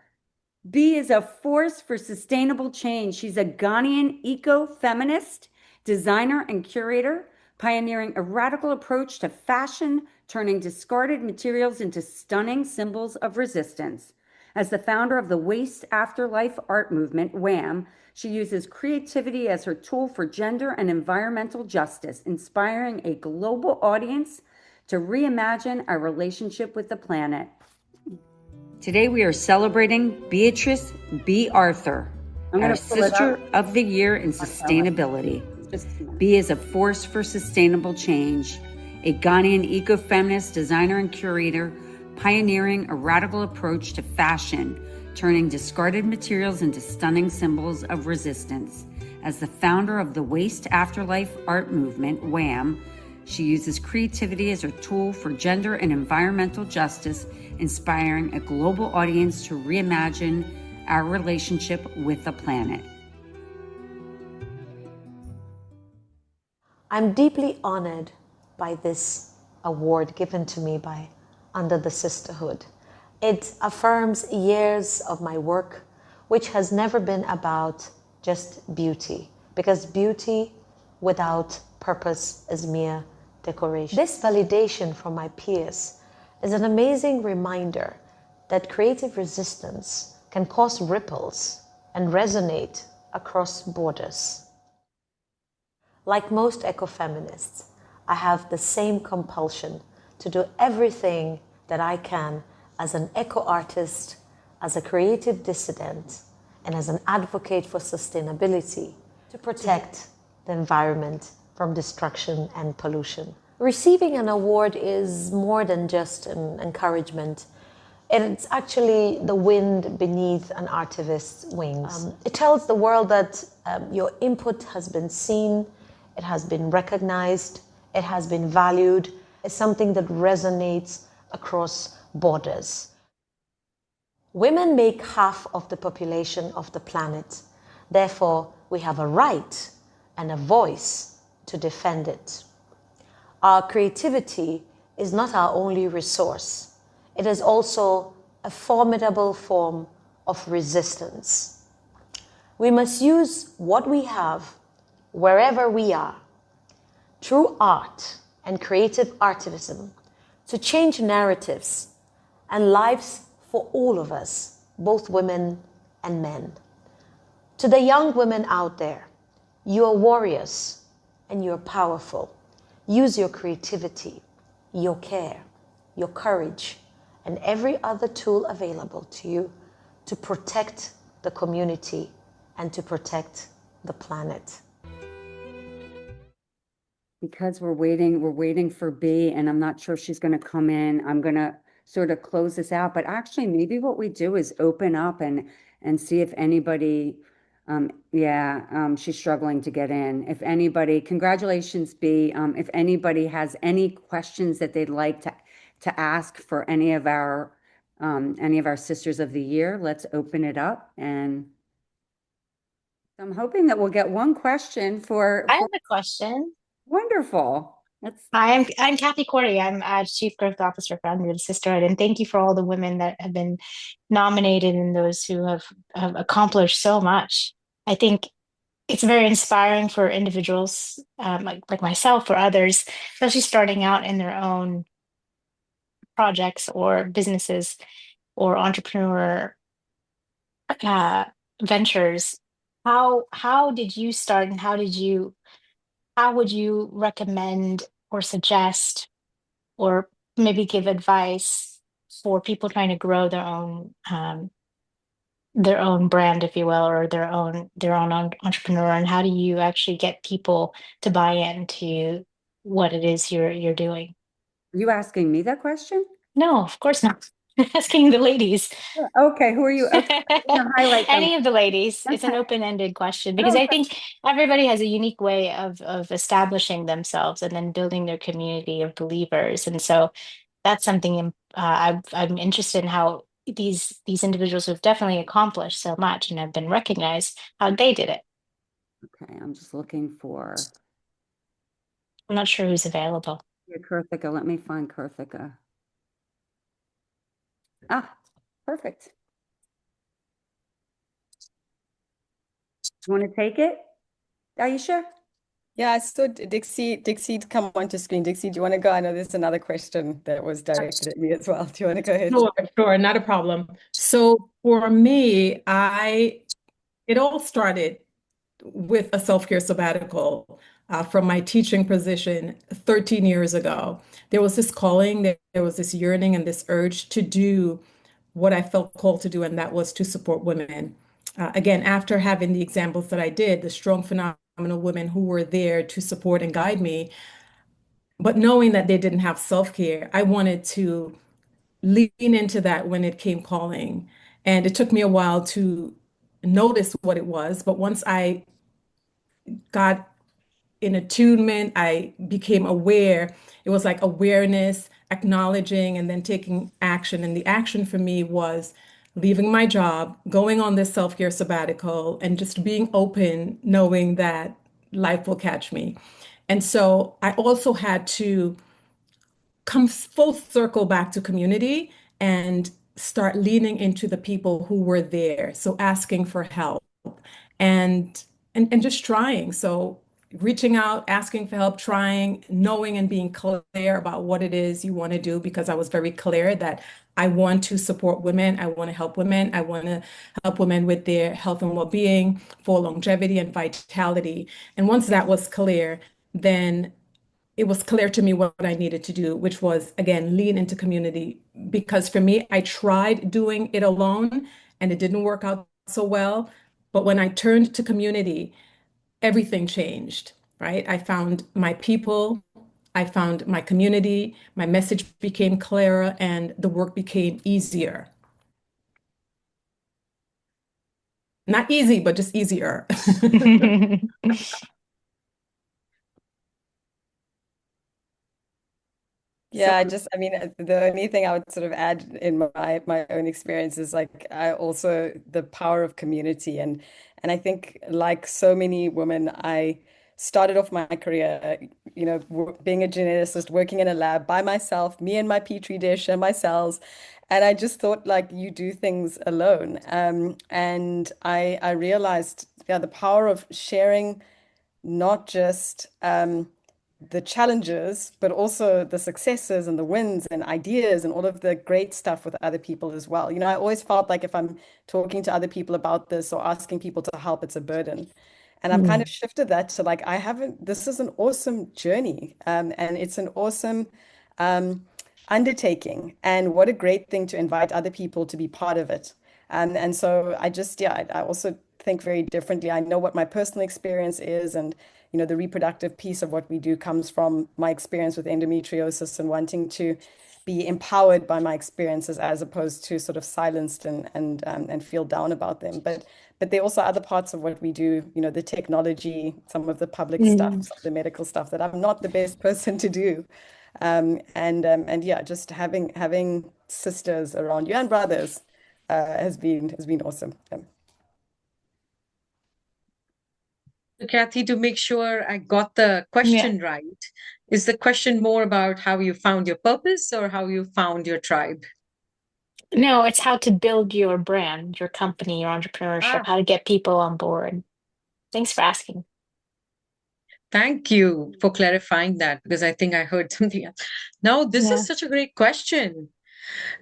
B is a force for sustainable change. She's a Ghanaian eco-feminist, designer, and curator, pioneering a radical approach to fashion, turning discarded materials into stunning symbols of resistance. As the founder of the Waste Afterlife art movement, WAM, she uses creativity as her tool for gender and environmental justice, inspiring a global audience to reimagine our relationship with the planet. Today we are celebrating Beatrice B. Arthur, our Sister of the Year in Sustainability. B is a force for sustainable change, a Ghanaian eco-feminist designer and curator, pioneering a radical approach to fashion, turning discarded materials into stunning symbols of resistance. As the founder of the Waste Afterlife art movement, WAM, she uses creativity as a tool for gender and environmental justice, inspiring a global audience to reimagine our relationship with the planet. I'm deeply honored by this award given to me by Under the Sisterhood. It affirms years of my work, which has never been about just beauty, because beauty without purpose is mere decoration. This validation from my peers is an amazing reminder that creative resistance can cause ripples and resonate across borders. Like most ecofeminists, I have the same compulsion to do everything that I can as an eco-artist, as a creative dissident, and as an advocate for sustainability to protect the environment from destruction and pollution. Receiving an award is more than just an encouragement. It's actually the wind beneath an artivist's wings. It tells the world that your input has been seen, it has been recognized, it has been valued. It's something that resonates across borders. Women make half of the population of the planet. Therefore, we have a right and a voice to defend it. Our creativity is not our only resource. It is also a formidable form of resistance. We must use what we have wherever we are, through art and creative artivism, to change narratives and lives for all of us, both women and men. To the young women out there, you are warriors and you're powerful. Use your creativity, your care, your courage, and every other tool available to you to protect the community and to protect the planet. Because we're waiting for B, and I'm not sure if she's going to come in. I'm going to sort of close this out, but actually maybe what we do is open up and see if anybody, she's struggling to get in. If anybody, congratulations, B. If anybody has any questions that they'd like to ask for any of our Sisters of the Year, let's open it up. And I'm hoping that we'll get one question I have a question. Wonderful. Hi, I'm Kathy Cordy. I'm Chief Growth Officer for Under the Sisterhood, and thank you for all the women that have been nominated and those who have accomplished so much. I think it's very inspiring for individuals like myself or others, especially starting out in their own projects or businesses or entrepreneur uh, ventures. How did you start, and how would you recommend or suggest or maybe give advice for people trying to grow their own brand, if you will, or their own entrepreneur? And how do you actually get people to buy into what it is you're doing? Are you asking me that question? No, of course not. Asking the ladies. Okay, who are you? Okay, I'm gonna highlight them. Any of the ladies. It's an open-ended question because I think everybody has a unique way of establishing themselves and then building their community of believers. And so that's something I'm interested in how these individuals who've definitely accomplished so much and have been recognized, how they did it. Okay, I'm just looking for. I'm not sure who's available. Yeah, Kirthika. Let me find Kirthika. Ah, perfect. You want to take it, Aisha? Yeah, I saw Dixie come onto screen. Dixie, do you want to go? I know there's another question that was directed at me as well. Do you want to go ahead? Sure, not a problem. So for me, it all started with a self-care sabbatical from my teaching position 13 years ago. There was this calling, there was this yearning and this urge to do what I felt called to do, and that was to support women. Again, after having the examples that I did, the strong, phenomenal women who were there to support and guide me, but knowing that they didn't have self-care, I wanted to lean into that when it came calling. And it took me a while to notice what it was. But once I got in attunement, I became aware. It was like awareness, acknowledging, and then taking action. And the action for me was leaving my job, going on this self-care sabbatical, and just being open, knowing that life will catch me. And so I also had to come full circle back to community and start leaning into the people who were there. So asking for help and and just trying. So reaching out, asking for help, trying, knowing and being clear about what it is you want to do, because I was very clear that I want to support women. I want to help women. I want to help women with their health and well-being for longevity and vitality. And once that was clear, then it was clear to me what I needed to do, which was, again, lean into community. Because for me, I tried doing it alone and it didn't work out so well. But when I turned to community, everything changed, right? I found my people, I found my community, my message became clearer, and the work became easier. Not easy, but just easier. Yeah, I mean, the only thing I would sort of add in my own experience is like I also the power of community, and I think like so many women, I started off my career, being a geneticist, working in a lab by myself, me and my petri dish and my cells, and I just thought like you do things alone, and I realized, yeah, the power of sharing not just the challenges, but also the successes and the wins and ideas and all of the great stuff with other people as well. I always felt like if I'm talking to other people about this or asking people to help, it's a burden. And I've kind of shifted that to like, this is an awesome journey, and it's an awesome um, undertaking. And what a great thing to invite other people to be part of it. And so I also think very differently. I know what my personal experience is, and the reproductive piece of what we do comes from my experience with endometriosis and wanting to be empowered by my experiences as opposed to sort of silenced and feel down about them. But there are also other parts of what we do, the technology, some of the public stuff, Mm. some of the medical stuff that I'm not the best person to do. And yeah, just having sisters around you and brothers has been awesome. So, Kathy, to make sure I got the Yeah. question right, is the question more about how you found your purpose or how you found your tribe? No, it's how to build your brand, your company, your entrepreneurship, Ah, how to get people on board. Thanks for asking. thank you for clarifying that because I think I heard something else. No, this is Yeah. such a great question.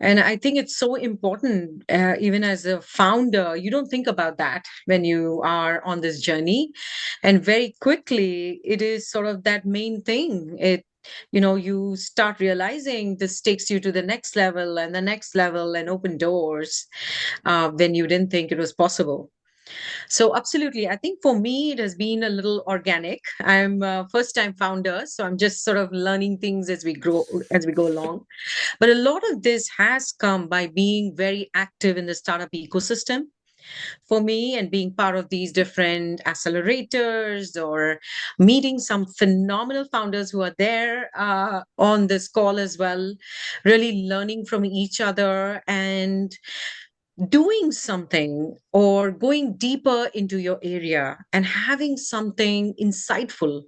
And I think it's so important, even as a founder, you don't think about that when you are on this journey. And very quickly, it is sort of that main thing. You start realizing this takes you to the next level and the next level and open doors when you didn't think it was possible. So absolutely, I think for me it has been a little organic. I'm a first-time founder, so I'm just sort of learning things as we go along. But a lot of this has come by being very active in the startup ecosystem for me and being part of these different accelerators or meeting some phenomenal founders who are there on this call as well, really learning from each other and doing something or going deeper into your area and having something insightful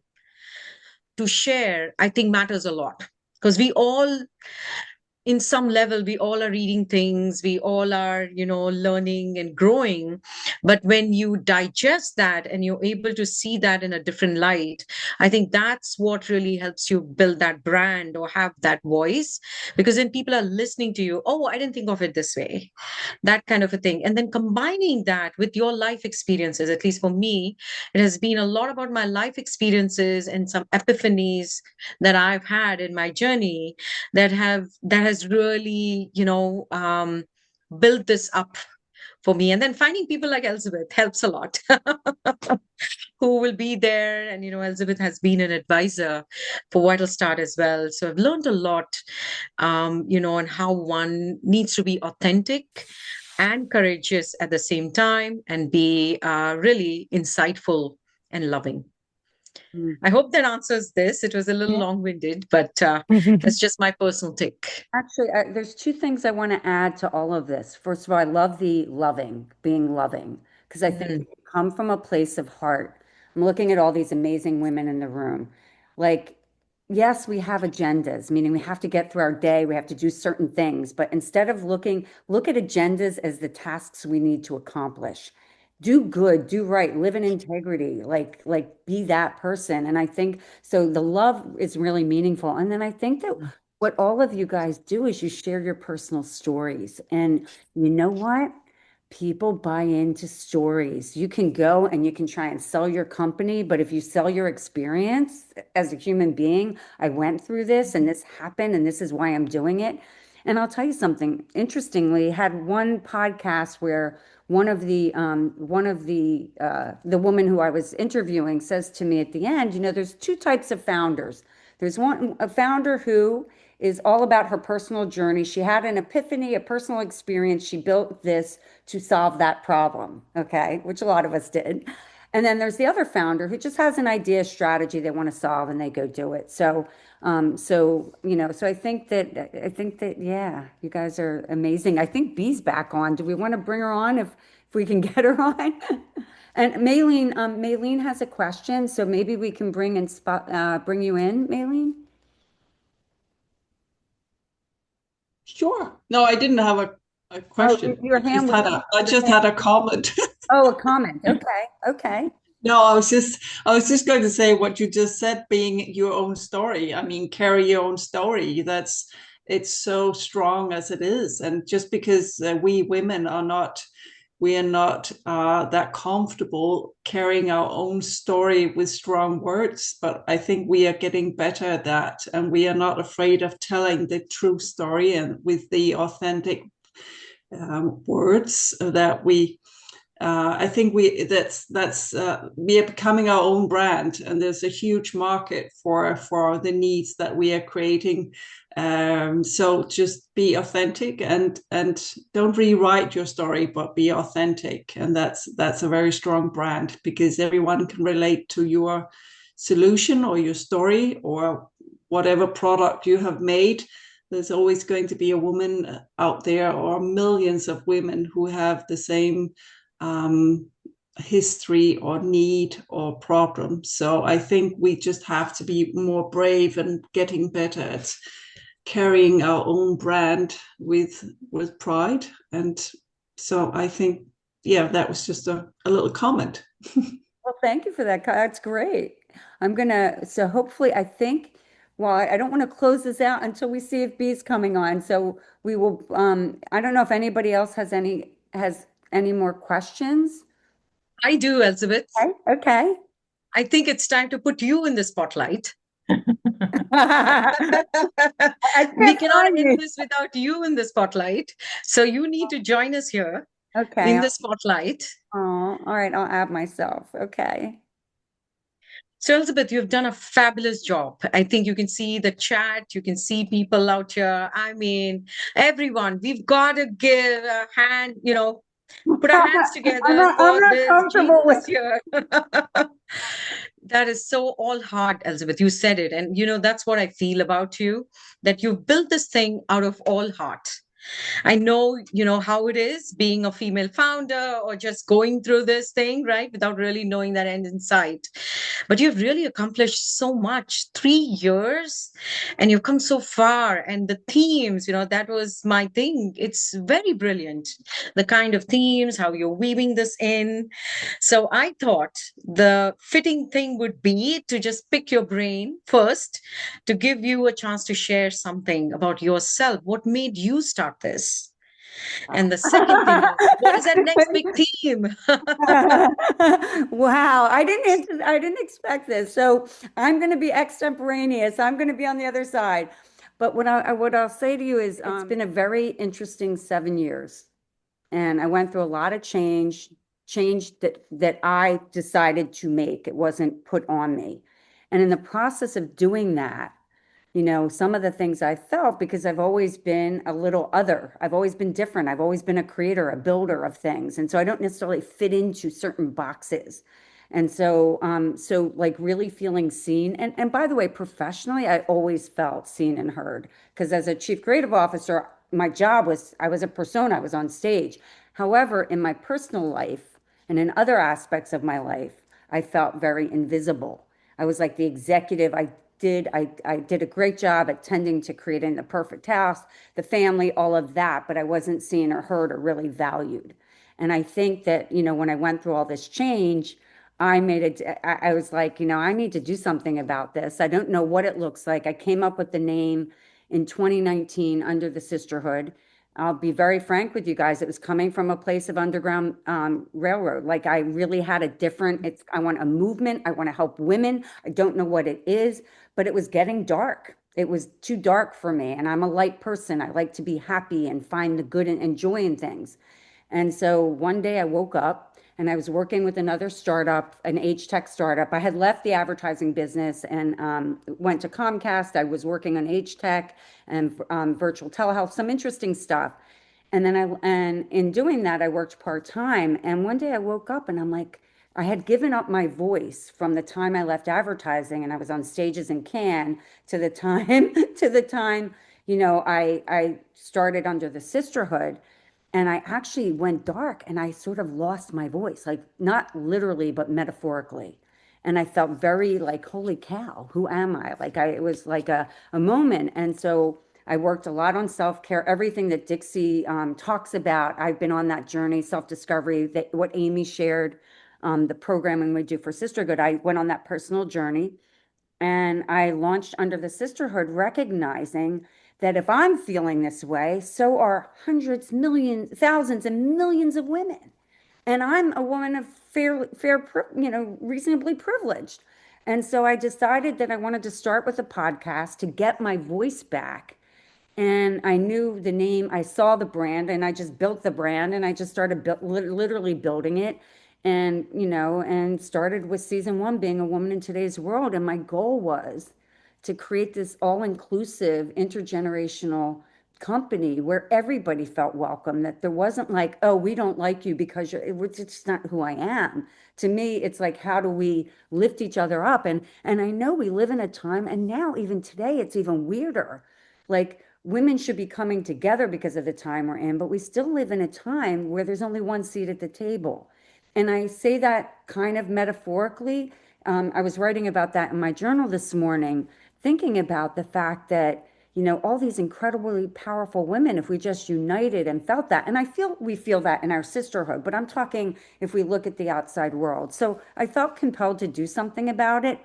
to share, I think matters a lot because we all in some level we all are reading things, we all are learning and growing, but when you digest that and you're able to see that in a different light, I think that's what really helps you build that brand or have that voice, because then people are listening to you. Oh, I didn't think of it this way, that kind of a thing. And then combining that with your life experiences, at least for me, it has been a lot about my life experiences and some epiphanies that I've had in my journey that has really built this up for me. And then finding people like Elizabeth helps a lot. Who will be there. And, Elizabeth has been an advisor for Vital Start as well. So I've learned a lot, on how one needs to be authentic and courageous at the same time and be really insightful and loving. I hope that answers this. It was a little long-winded, but that's just my personal take. Actually, there's two things I want to add to all of this. First of all, I love the being loving, because I think if you come from a place of heart. I'm looking at all these amazing women in the room. Like, yes, we have agendas, meaning we have to get through our day, we have to do certain things, but instead of look at agendas as the tasks we need to accomplish. Do good, do right, live in integrity, like be that person. And I think so the love is really meaningful. And then I think that what all of you guys do is you share your personal stories. And you know what? People buy into stories. You can go and you can try and sell your company, but if you sell your experience as a human being, I went through this and this happened and this is why I'm doing it. And I'll tell you something, interestingly, had one podcast where the woman who I was interviewing says to me at the end, there's two types of founders. There's a founder who is all about her personal journey. She had an epiphany, a personal experience. She built this to solve that problem, okay, which a lot of us did. And then there's the other founder who just has an idea, strategy they want to solve, and they go do it. So I think that, yeah, you guys are amazing. I think Bee's back on. Do we want to bring her on if we can get her on? And Maylene has a question, so maybe we can bring you in, Maylene. Sure. No, I didn't have a question. Your hand I just had a comment. Oh, a comment. Okay. No, I was just going to say what you just said, being your own story. I mean, carry your own story. It's so strong as it is. And just because we women are not that comfortable carrying our own story with strong words, but I think we are getting better at that, and we are not afraid of telling the true story and with the authentic words that we. I think we are becoming our own brand, and there's a huge market for the needs that we are creating. So just be authentic and don't rewrite your story, but be authentic, and that's a very strong brand, because everyone can relate to your solution or your story or whatever product you have made. There's always going to be a woman out there, or millions of women who have the same history or need or problem. So I think we just have to be more brave and getting better at carrying our own brand with pride. And so I think, yeah, that was just a little comment. Well, thank you for that. That's great. So hopefully, I think, well, I don't want to close this out until we see if Bee's coming on. So we will, I don't know if anybody else has any more questions? I do, Elizabeth. Okay. I think it's time to put you in the spotlight. We cannot end this without you in the spotlight. So you need to join us here in the spotlight. Oh, all right. I'll add myself. Okay. So, Elizabeth, you've done a fabulous job. I think you can see the chat, you can see people out here. I mean, everyone, we've got to give a hand, put our hands together. I'm not comfortable with here. That is so all heart, Elizabeth. You said it. And, that's what I feel about you, that you've built this thing out of all heart. I know, how it is being a female founder or just going through this thing, right? Without really knowing that end in sight. But you've really accomplished so much, 3 years, and you've come so far. And the themes, that was my thing. It's very brilliant. The kind of themes, how you're weaving this in. So I thought the fitting thing would be to just pick your brain first, to give you a chance to share something about yourself. What made you start this? And the second thing is, what is that next big theme? Wow, I didn't expect this. So I'm going to be extemporaneous. I'm going to be on the other side. But what I'll say to you is, it's been a very interesting 7 years. And I went through a lot of change that I decided to make. It wasn't put on me. And in the process of doing that, some of the things I felt, because I've always been a little other. I've always been different. I've always been a creator, a builder of things. And so I don't necessarily fit into certain boxes. And so like really feeling seen. And by the way, professionally, I always felt seen and heard. Because as a chief creative officer, my job was, I was a persona, I was on stage. However, in my personal life and in other aspects of my life, I felt very invisible. I was like the executive. I did a great job at tending to creating the perfect house, the family, all of that, but I wasn't seen or heard or really valued. And I think that, when I went through all this change, I was like, I need to do something about this. I don't know what it looks like. I came up with the name in 2019 Under the Sisterhood. I'll be very frank with you guys. It was coming from a place of underground railroad. Like I really had a different, I want a movement. I want to help women. I don't know what it is, but it was getting dark. It was too dark for me. And I'm a light person. I like to be happy and find the good and joy in things. And so one day I woke up and I was working with another startup, an age tech startup. I had left the advertising business and went to Comcast. I was working on age tech and virtual telehealth, some interesting stuff. And in doing that, I worked part-time. And one day I woke up and I'm like, I had given up my voice from the time I left advertising and I was on stages in Cannes to the time I started Under the Sisterhood. And I actually went dark and I sort of lost my voice, like not literally, but metaphorically. And I felt very like, holy cow, who am I? It was like a moment. And so I worked a lot on self-care, everything that Dixie talks about. I've been on that journey, self-discovery, that what Amy shared, the programming we do for Sisterhood. I went on that personal journey and I launched Under the Sisterhood, recognizing that if I'm feeling this way, so are hundreds, millions, thousands, and millions of women. And I'm a woman of reasonably privileged. And so I decided that I wanted to start with a podcast to get my voice back. And I knew the name, I saw the brand, and I just built the brand, and I just started literally building it. And started with season one being a woman in today's world. And my goal was to create this all-inclusive intergenerational company where everybody felt welcome, that there wasn't like, oh, we don't like you because it's just not who I am. To me, it's like, how do we lift each other up? And I know we live in a time, and now even today, it's even weirder. Like women should be coming together because of the time we're in, but we still live in a time where there's only one seat at the table. And I say that kind of metaphorically. I was writing about that in my journal this morning, thinking about the fact that, all these incredibly powerful women, if we just united and felt that, and I feel we feel that in our sisterhood, but I'm talking if we look at the outside world. So I felt compelled to do something about it.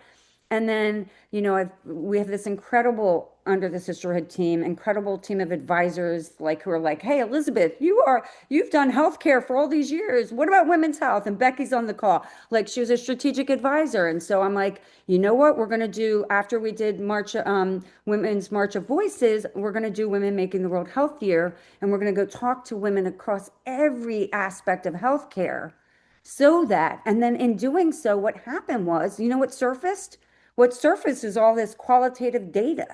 And then, we have this incredible Under the Sisterhood team, incredible team of advisors, like who are like, hey, Elizabeth, you've done healthcare for all these years. What about women's health? And Becky's on the call. Like she was a strategic advisor. And so I'm like, you know what we're going to do after we did Women's March of Voices, we're going to do Women Making the World Healthier. And we're going to go talk to women across every aspect of healthcare. And then in doing so, what happened was, what surfaced? What surfaced is all this qualitative data.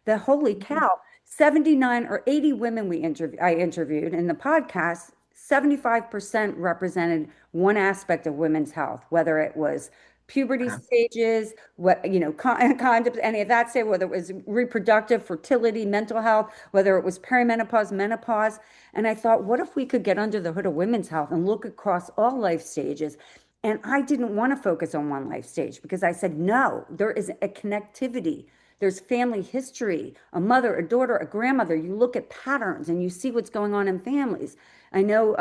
The holy cow, 79 or 80 women I interviewed in the podcast, 75% represented one aspect of women's health, whether it was puberty stages, condoms, any of that, say whether it was reproductive, fertility, mental health, whether it was perimenopause, menopause. And I thought, what if we could get under the hood of women's health and look across all life stages? And I didn't want to focus on one life stage because I said, no, there is a connectivity. There's family history, a mother, a daughter, a grandmother. You look at patterns and you see what's going on in families. I know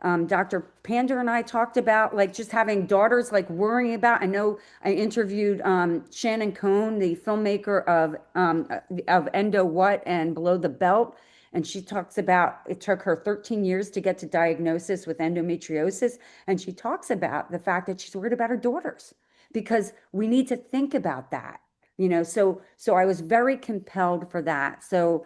Dr. Pandor and I talked about like just having daughters like worrying about. I know I interviewed Shannon Cohn, the filmmaker of Endo What and Below the Belt. And she talks about it took her 13 years to get to diagnosis with endometriosis. And she talks about the fact that she's worried about her daughters because we need to think about that. So I was very compelled for that. So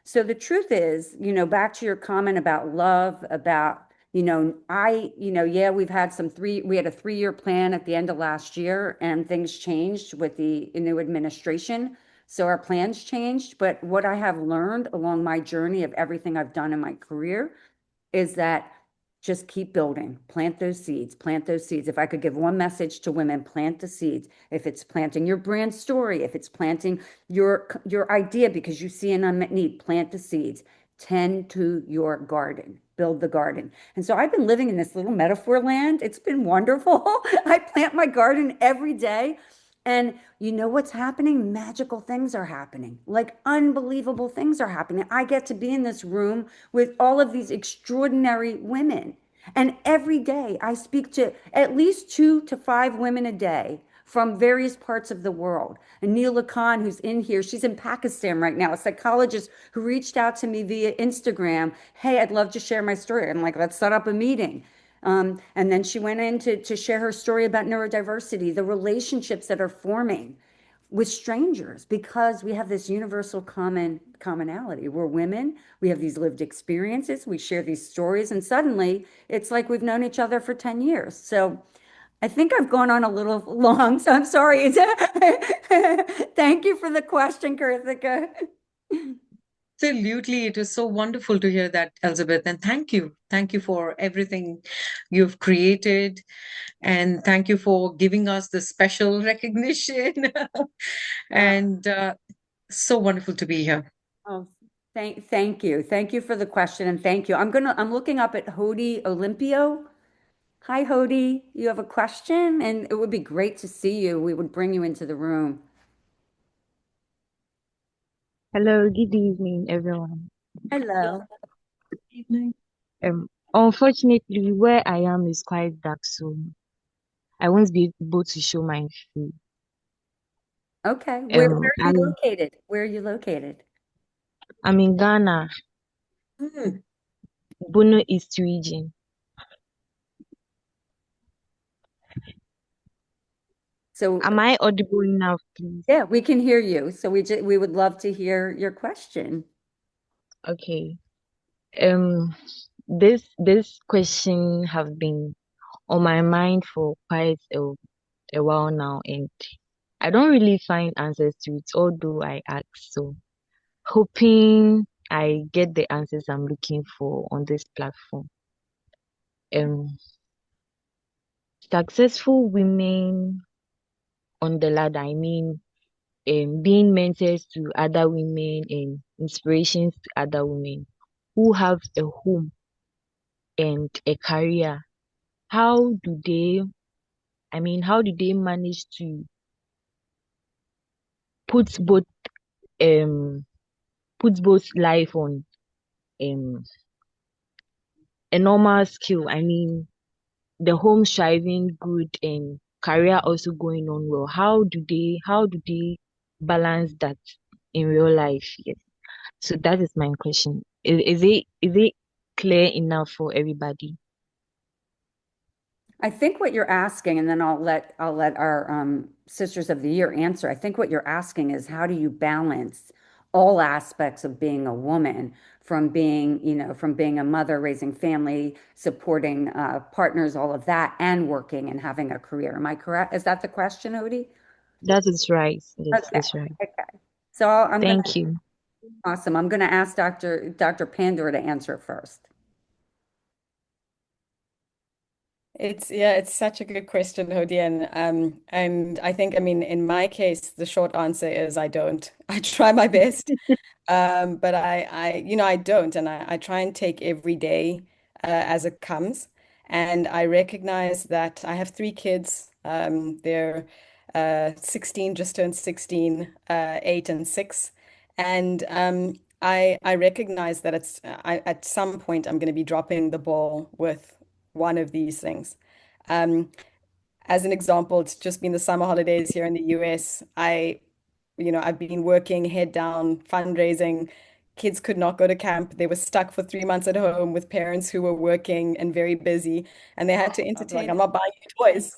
So the truth is, back to your comment about love, about, yeah, we had a 3-year plan at the end of last year, and things changed with the new administration. So our plans changed. But what I have learned along my journey of everything I've done in my career is that just keep building, plant those seeds, plant those seeds. If I could give one message to women, plant the seeds. If it's planting your brand story, if it's planting your idea because you see an unmet need, plant the seeds. Tend to your garden, build the garden. And so I've been living in this little metaphor land. It's been wonderful. I plant my garden every day. And you know what's happening? Magical things are happening. Like unbelievable things are happening. I get to be in this room with all of these extraordinary women. And every day I speak to at least 2 to 5 women a day from various parts of the world. And Neela Khan, who's in here, she's in Pakistan right now, a psychologist who reached out to me via Instagram. Hey, I'd love to share my story. I'm like, let's set up a meeting. And then she went in to share her story about neurodiversity, the relationships that are forming with strangers, because we have this universal commonality. We're women, we have these lived experiences, we share these stories, and suddenly it's like we've known each other for 10 years. So I think I've gone on a little long, so I'm sorry. Thank you for the question, Kirthika. Absolutely. It was so wonderful to hear that, Elizabeth. And thank you. Thank you for everything you've created. And thank you for giving us the special recognition. And so wonderful to be here. Oh, thank you. Thank you for the question, and thank you. I'm looking up at Hody Olympio. Hi, Hody. You have a question, and it would be great to see you. We would bring you into the room. Hello, good evening, everyone. Hello. Evening. Unfortunately, where I am is quite dark, so I won't be able to show my face. Okay. Where are you I'm located? Where are you located? I'm in Ghana, Hmm. Bono East region. So Am I audible enough, please? yeah, we can hear you. So we would love to hear your question. Okay. This question have been on my mind for quite a while now, and I don't really find answers to it, although I ask. So, hoping I get the answers I'm looking for on this platform. Um, Successful women on the ladder, I mean, being mentors to other women and inspirations to other women who have a home and a career. How do they, how do they manage to put both um put both life on um a normal skill? I mean, the home striving good and career also going on well. How do they balance that in real life? Yes. So that is my question. Is it clear enough for everybody? I think what you're asking, and then I'll let our Sisters of the Year answer. I think what you're asking is how do you balance all aspects of being a woman, from being a mother, raising family, supporting partners, all of that, and working and having a career. Am I correct? Is that the question, Odie? That is right. Yes, Okay. that's right. Okay. So Thank you. awesome. I'm gonna ask Dr. Pandor to answer first. It's such a good question, Hodian. And I think, I mean, in my case, the short answer is I don't. I try my best, but I don't, and I try and take every day as it comes. And I recognize that I have 3 kids. They're 16, just turned 16, 8 and 6, and I recognize that at some point I'm going to be dropping the ball with one of these things. Um, as an example, it's just been the summer holidays here in the US. I've been working head down, fundraising. Kids could not go to camp. They were stuck for 3 months at home with parents who were working and very busy, and they had to entertain. I'm not buying you toys.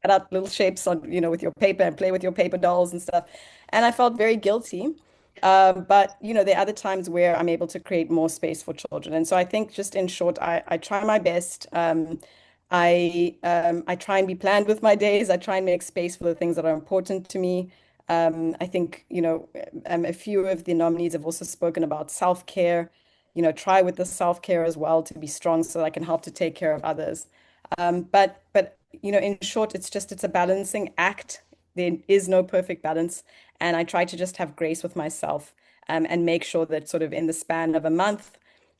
Cut out little shapes on, with your paper and play with your paper dolls and stuff. And I felt very guilty. But there are other times where I'm able to create more space for children. And so I think just in short, I try my best. I try and be planned with my days. I try and make space for the things that are important to me. I think, a few of the nominees have also spoken about self-care. Try with the self-care as well to be strong so that I can help to take care of others. But in short, it's a balancing act. There is no perfect balance, and I try to just have grace with myself, and make sure that sort of in the span of a month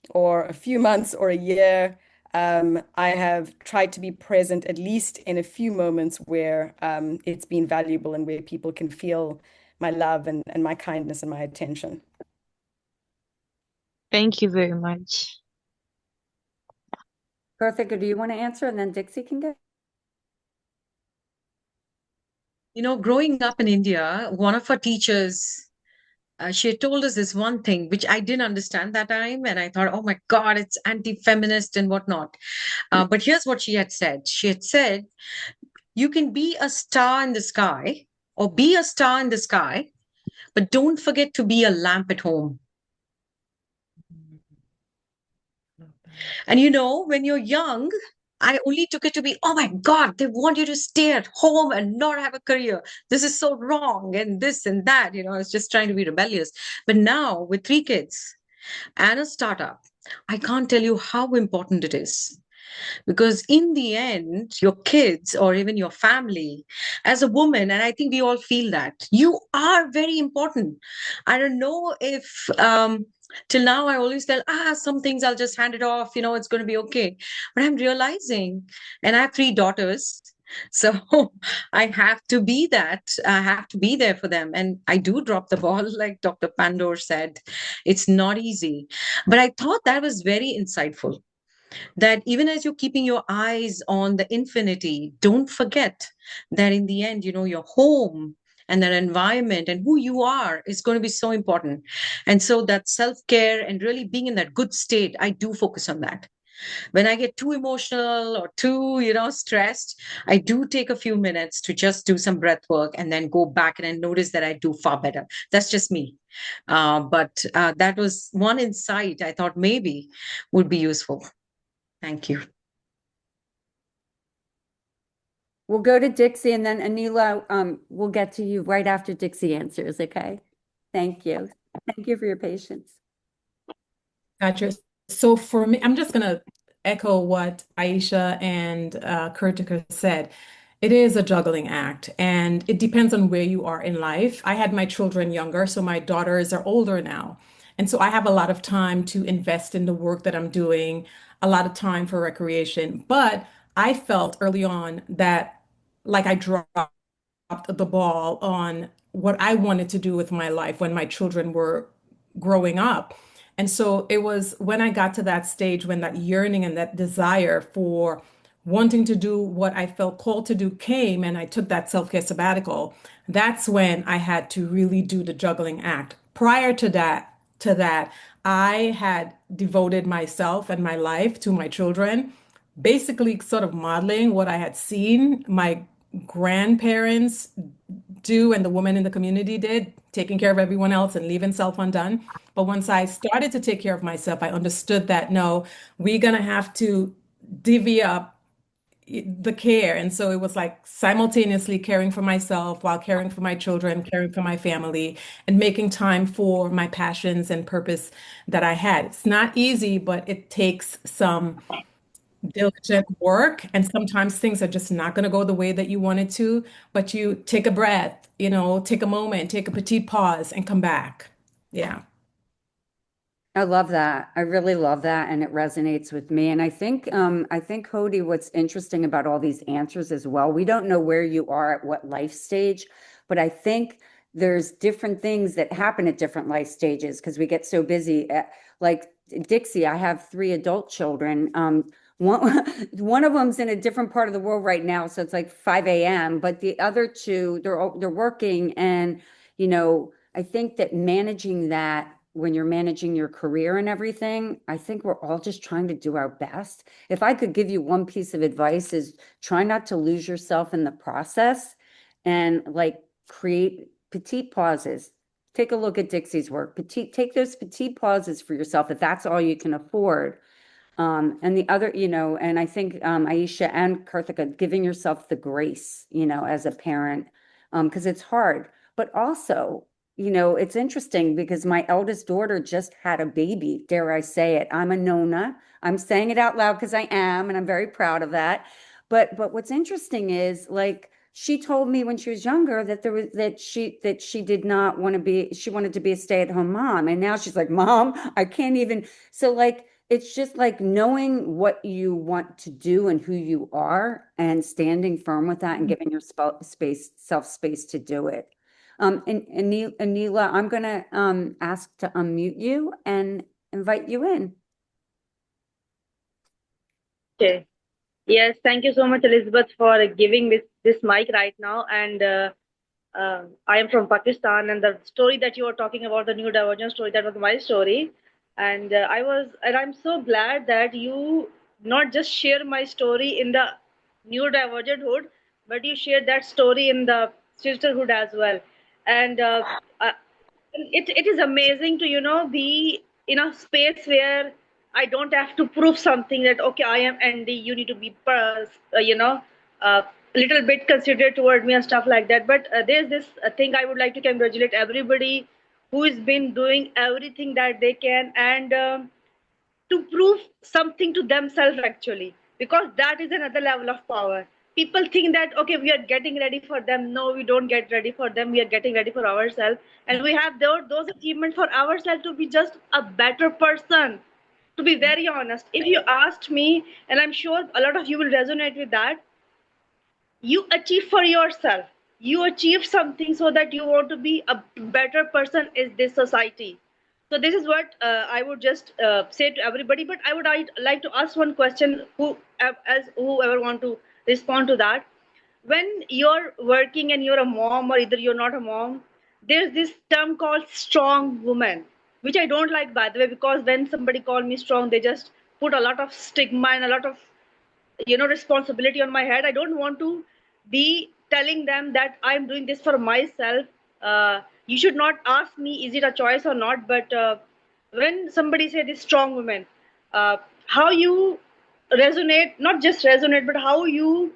or a few months or a year, I have tried to be present at least in a few moments where it's been valuable and where people can feel my love and my kindness and my attention. Thank you very much. Kirthika, do you want to answer? And then Dixie can get. Growing up in India, one of our teachers, she had told us this one thing, which I didn't understand that time. And I thought, oh my God, it's anti-feminist and whatnot. But here's what she had said. She had said, you can be a star in the sky or be a star in the sky, but don't forget to be a lamp at home. And when you're young, I only took it to be, oh my God, they want you to stay at home and not have a career. This is so wrong, and this and that. I was just trying to be rebellious. But now, with 3 kids and a startup, I can't tell you how important it is. Because in the end, your kids or even your family, as a woman, and I think we all feel that, you are very important. I don't know if till now I always felt, some things I'll just hand it off, it's going to be okay. But I'm realizing, and I have 3 daughters. So I have to be that. I have to be there for them. And I do drop the ball, like Dr. Pandor said. It's not easy. But I thought that was very insightful, that even as you're keeping your eyes on the infinity, don't forget that in the end, your home and that environment and who you are is going to be so important. And so that self-care and really being in that good state, I do focus on that. When I get too emotional or too, stressed, I do take a few minutes to just do some breath work and then go back and I notice that I do far better. That's just me. But that was one insight I thought maybe would be useful. Thank you. We'll go to Dixie, and then Anila, we'll get to you right after Dixie answers, okay? Thank you. Thank you for your patience. Gotcha. So for me, I'm just going to echo what Aisha and Kirthika said. It is a juggling act, and it depends on where you are in life. I had my children younger, so my daughters are older now. And so I have a lot of time to invest in the work that I'm doing, a lot of time for recreation. But I felt early on that like I dropped the ball on what I wanted to do with my life when my children were growing up. And so it was when I got to that stage when that yearning and that desire for wanting to do what I felt called to do came, and I took that self-care sabbatical. That's when I had to really do the juggling act. Prior to that, I had devoted myself and my life to my children, basically sort of modeling what I had seen my grandparents do and the women in the community did, taking care of everyone else and leaving self undone. But once I started to take care of myself, I understood that no, we're gonna have to divvy up the care. And so it was like simultaneously caring for myself while caring for my children, caring for my family, and making time for my passions and purpose that I had. It's not easy, but it takes some diligent work, and sometimes things are just not going to go the way that you wanted to, but you take a breath, take a moment, take a petite pause and come back. Yeah. I love that. I really love that, and it resonates with me. And I think Hody, what's interesting about all these answers as well, we don't know where you are at what life stage, but I think there's different things that happen at different life stages because we get so busy. Like Dixie, I have 3 adult children. One one of them's in a different part of the world right now, so it's like 5 a.m. But the other two, they're working, and I think that managing that when you're managing your career and everything, I think we're all just trying to do our best. If I could give you one piece of advice is try not to lose yourself in the process and like create petite pauses. take a look at Dixie's work. Take those petite pauses for yourself if that's all you can afford. And the other, and I think Aisha and Kirthika, giving yourself the grace, as a parent, because it's hard. But also, it's interesting because my eldest daughter just had a baby, dare I say it. I'm a Nona. I'm saying it out loud because I am, and I'm very proud of that. But what's interesting is like she told me when she was younger that there was that she did not want to be, she wanted to be a stay-at-home mom. And now she's like, Mom, I can't even. So like it's just like knowing what you want to do and who you are and standing firm with that and giving your self space to do it. And Anila, I'm going to ask to unmute you and invite you in. Okay. Yes, thank you so much, Elizabeth, for giving this mic right now. And I am from Pakistan, and the story that you were talking about, the new divergent story, that was my story. And I'm so glad that you not just share my story in the new divergent hood, but you share that story in the sisterhood as well. And it is amazing to be in a space where I don't have to prove something that okay, I am Andy, you need to be a little bit considerate toward me and stuff like that. But there's this thing I would like to congratulate everybody who has been doing everything that they can, and to prove something to themselves actually, because that is another level of power. People think that okay, we are getting ready for them. No, we don't get ready for them, we are getting ready for ourselves, and we have those achievements for ourselves to be just a better person. To be very honest, if you asked me, and I'm sure a lot of you will resonate with that, you achieve for yourself, you achieve something so that you want to be a better person in this society. So this is what I would just say to everybody. But I'd like to ask one question, as whoever want to respond to that. When you're working and you're a mom, or either you're not a mom, there's this term called strong woman, which I don't like, by the way, because when somebody call me strong, they just put a lot of stigma and a lot of responsibility on my head. I don't want to be telling them that I'm doing this for myself. You should not ask me is it a choice or not, but when somebody say this strong woman, how you resonate, not just resonate, but how you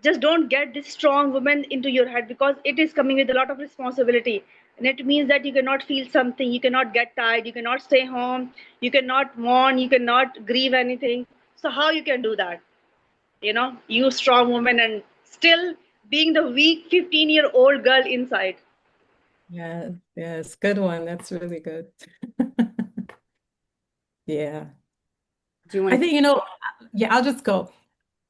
just don't get this strong woman into your head, because it is coming with a lot of responsibility, and it means that you cannot feel something, you cannot get tired, you cannot stay home, you cannot mourn, you cannot grieve anything. So how you can do that? You strong woman and still being the weak 15-year-old girl inside. Yes, good one. That's really good. Yeah. Do you want I think, yeah, I'll just go.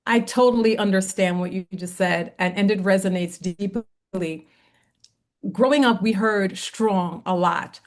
I totally understand what you just said, and it resonates deeply. Growing up, we heard strong a lot,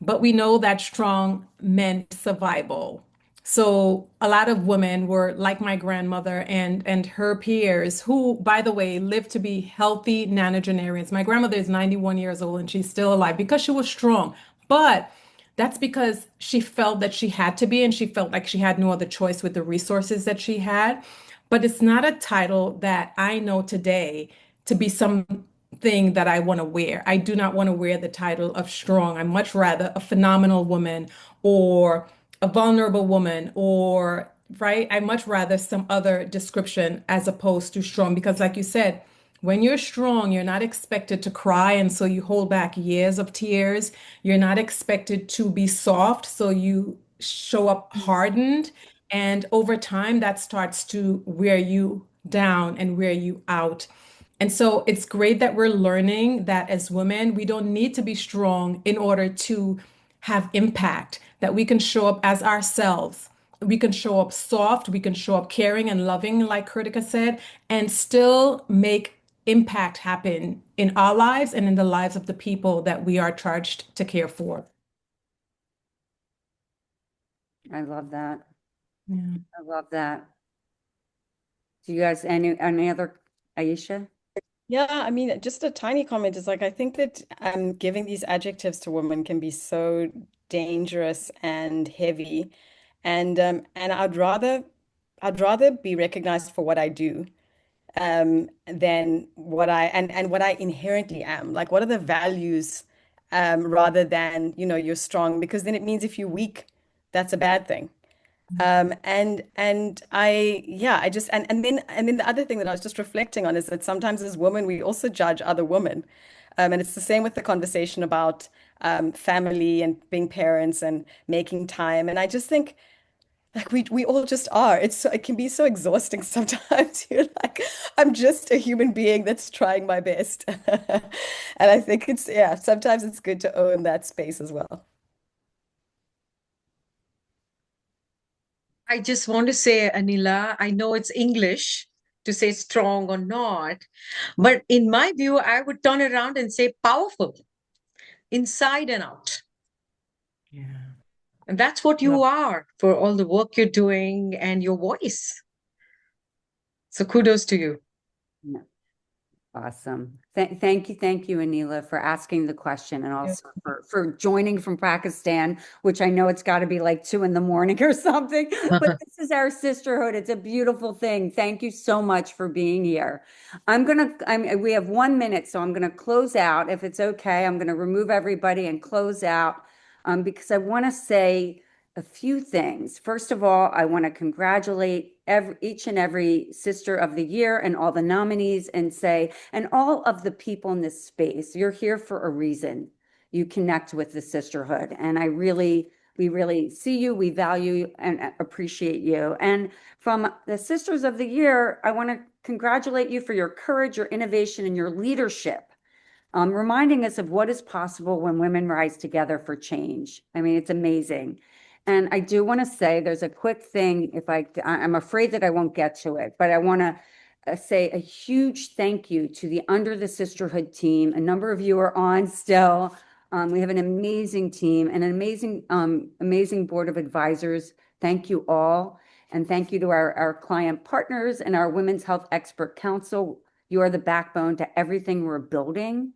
but we know that strong meant survival. So a lot of women were like my grandmother and her peers, who, by the way, lived to be healthy nonagenarians. My grandmother is 91 years old and she's still alive because she was strong. But that's because she felt that she had to be, and she felt like she had no other choice with the resources that she had. But it's not a title that I know today to be something that I want to wear. I do not want to wear the title of strong. I'm much rather a phenomenal woman, or a vulnerable woman, or right. I much rather some other description as opposed to strong, because like you said, when you're strong, you're not expected to cry, and so you hold back years of tears. You're not expected to be soft, so you show up hardened. And over time, that starts to wear you down and wear you out. And so it's great that we're learning that as women, we don't need to be strong in order to have impact, that we can show up as ourselves. We can show up soft, we can show up caring and loving, like Kirtika said, and still make impact happen in our lives and in the lives of the people that we are charged to care for. I love that. Yeah. I love that. Do you guys, any other, Aisha? Yeah, I mean, just a tiny comment is like I think that giving these adjectives to women can be so dangerous and heavy, and I'd rather be recognized for what I do than what I and what I inherently am. Like, what are the values rather than, you're strong, because then it means if you're weak, that's a bad thing. And I just and then the other thing that I was just reflecting on is that sometimes as women we also judge other women, and it's the same with the conversation about family and being parents and making time. And I just think like we all just are. It can be so exhausting sometimes. You're like, I'm just a human being that's trying my best, and I think sometimes it's good to own that space as well. I just want to say, Anila, I know it's English to say strong or not, but in my view, I would turn it around and say powerful, inside and out. Yeah. And that's what you are for all the work you're doing and your voice. So kudos to you. Yeah. Awesome. Thank you, Anila, for asking the question and also for joining from Pakistan, which I know it's got to be like 2 a.m. or something, but this is our sisterhood. It's a beautiful thing. Thank you so much for being here. We have 1 minute, so I'm going to close out. If it's okay, I'm going to remove everybody and close out because I want to say a few things. First of all, I want to congratulate each and every Sister of the Year and all the nominees and say, and all of the people in this space, you're here for a reason. You connect with the sisterhood. And we really see you, we value and appreciate you. And from the Sisters of the Year, I want to congratulate you for your courage, your innovation, and your leadership. Reminding us of what is possible when women rise together for change. I mean, it's amazing. And I do want to say there's a quick thing, I'm afraid that I won't get to it, but I want to say a huge thank you to the Under the Sisterhood team. A number of you are on still. We have an amazing team and an amazing board of advisors. Thank you all. And thank you to our client partners and our Women's Health Expert Council. You are the backbone to everything we're building.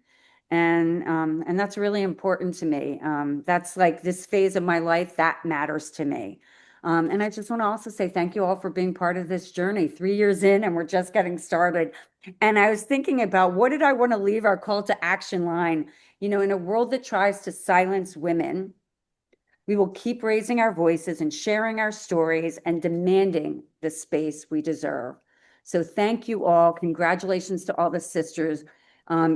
And that's really important to me. That's like this phase of my life that matters to me. And I just want to also say thank you all for being part of this journey. 3 years in, and we're just getting started. And I was thinking about what did I want to leave our call to action line? In a world that tries to silence women, we will keep raising our voices and sharing our stories and demanding the space we deserve. So thank you all. Congratulations to all the sisters.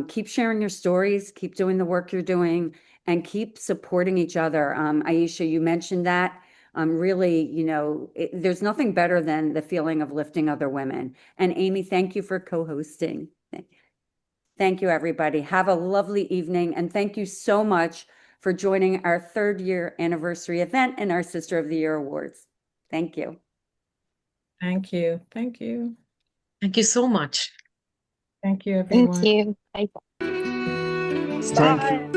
Keep sharing your stories, keep doing the work you're doing, and keep supporting each other. Aisha, you mentioned that. Really, there's nothing better than the feeling of lifting other women. And Amy, thank you for co-hosting. Thank you, everybody. Have a lovely evening. And thank you so much for joining our 3rd year anniversary event and our Sister of the Year Awards. Thank you. Thank you. Thank you. Thank you so much. Thank you, everyone. Thank you. Bye. Thank you.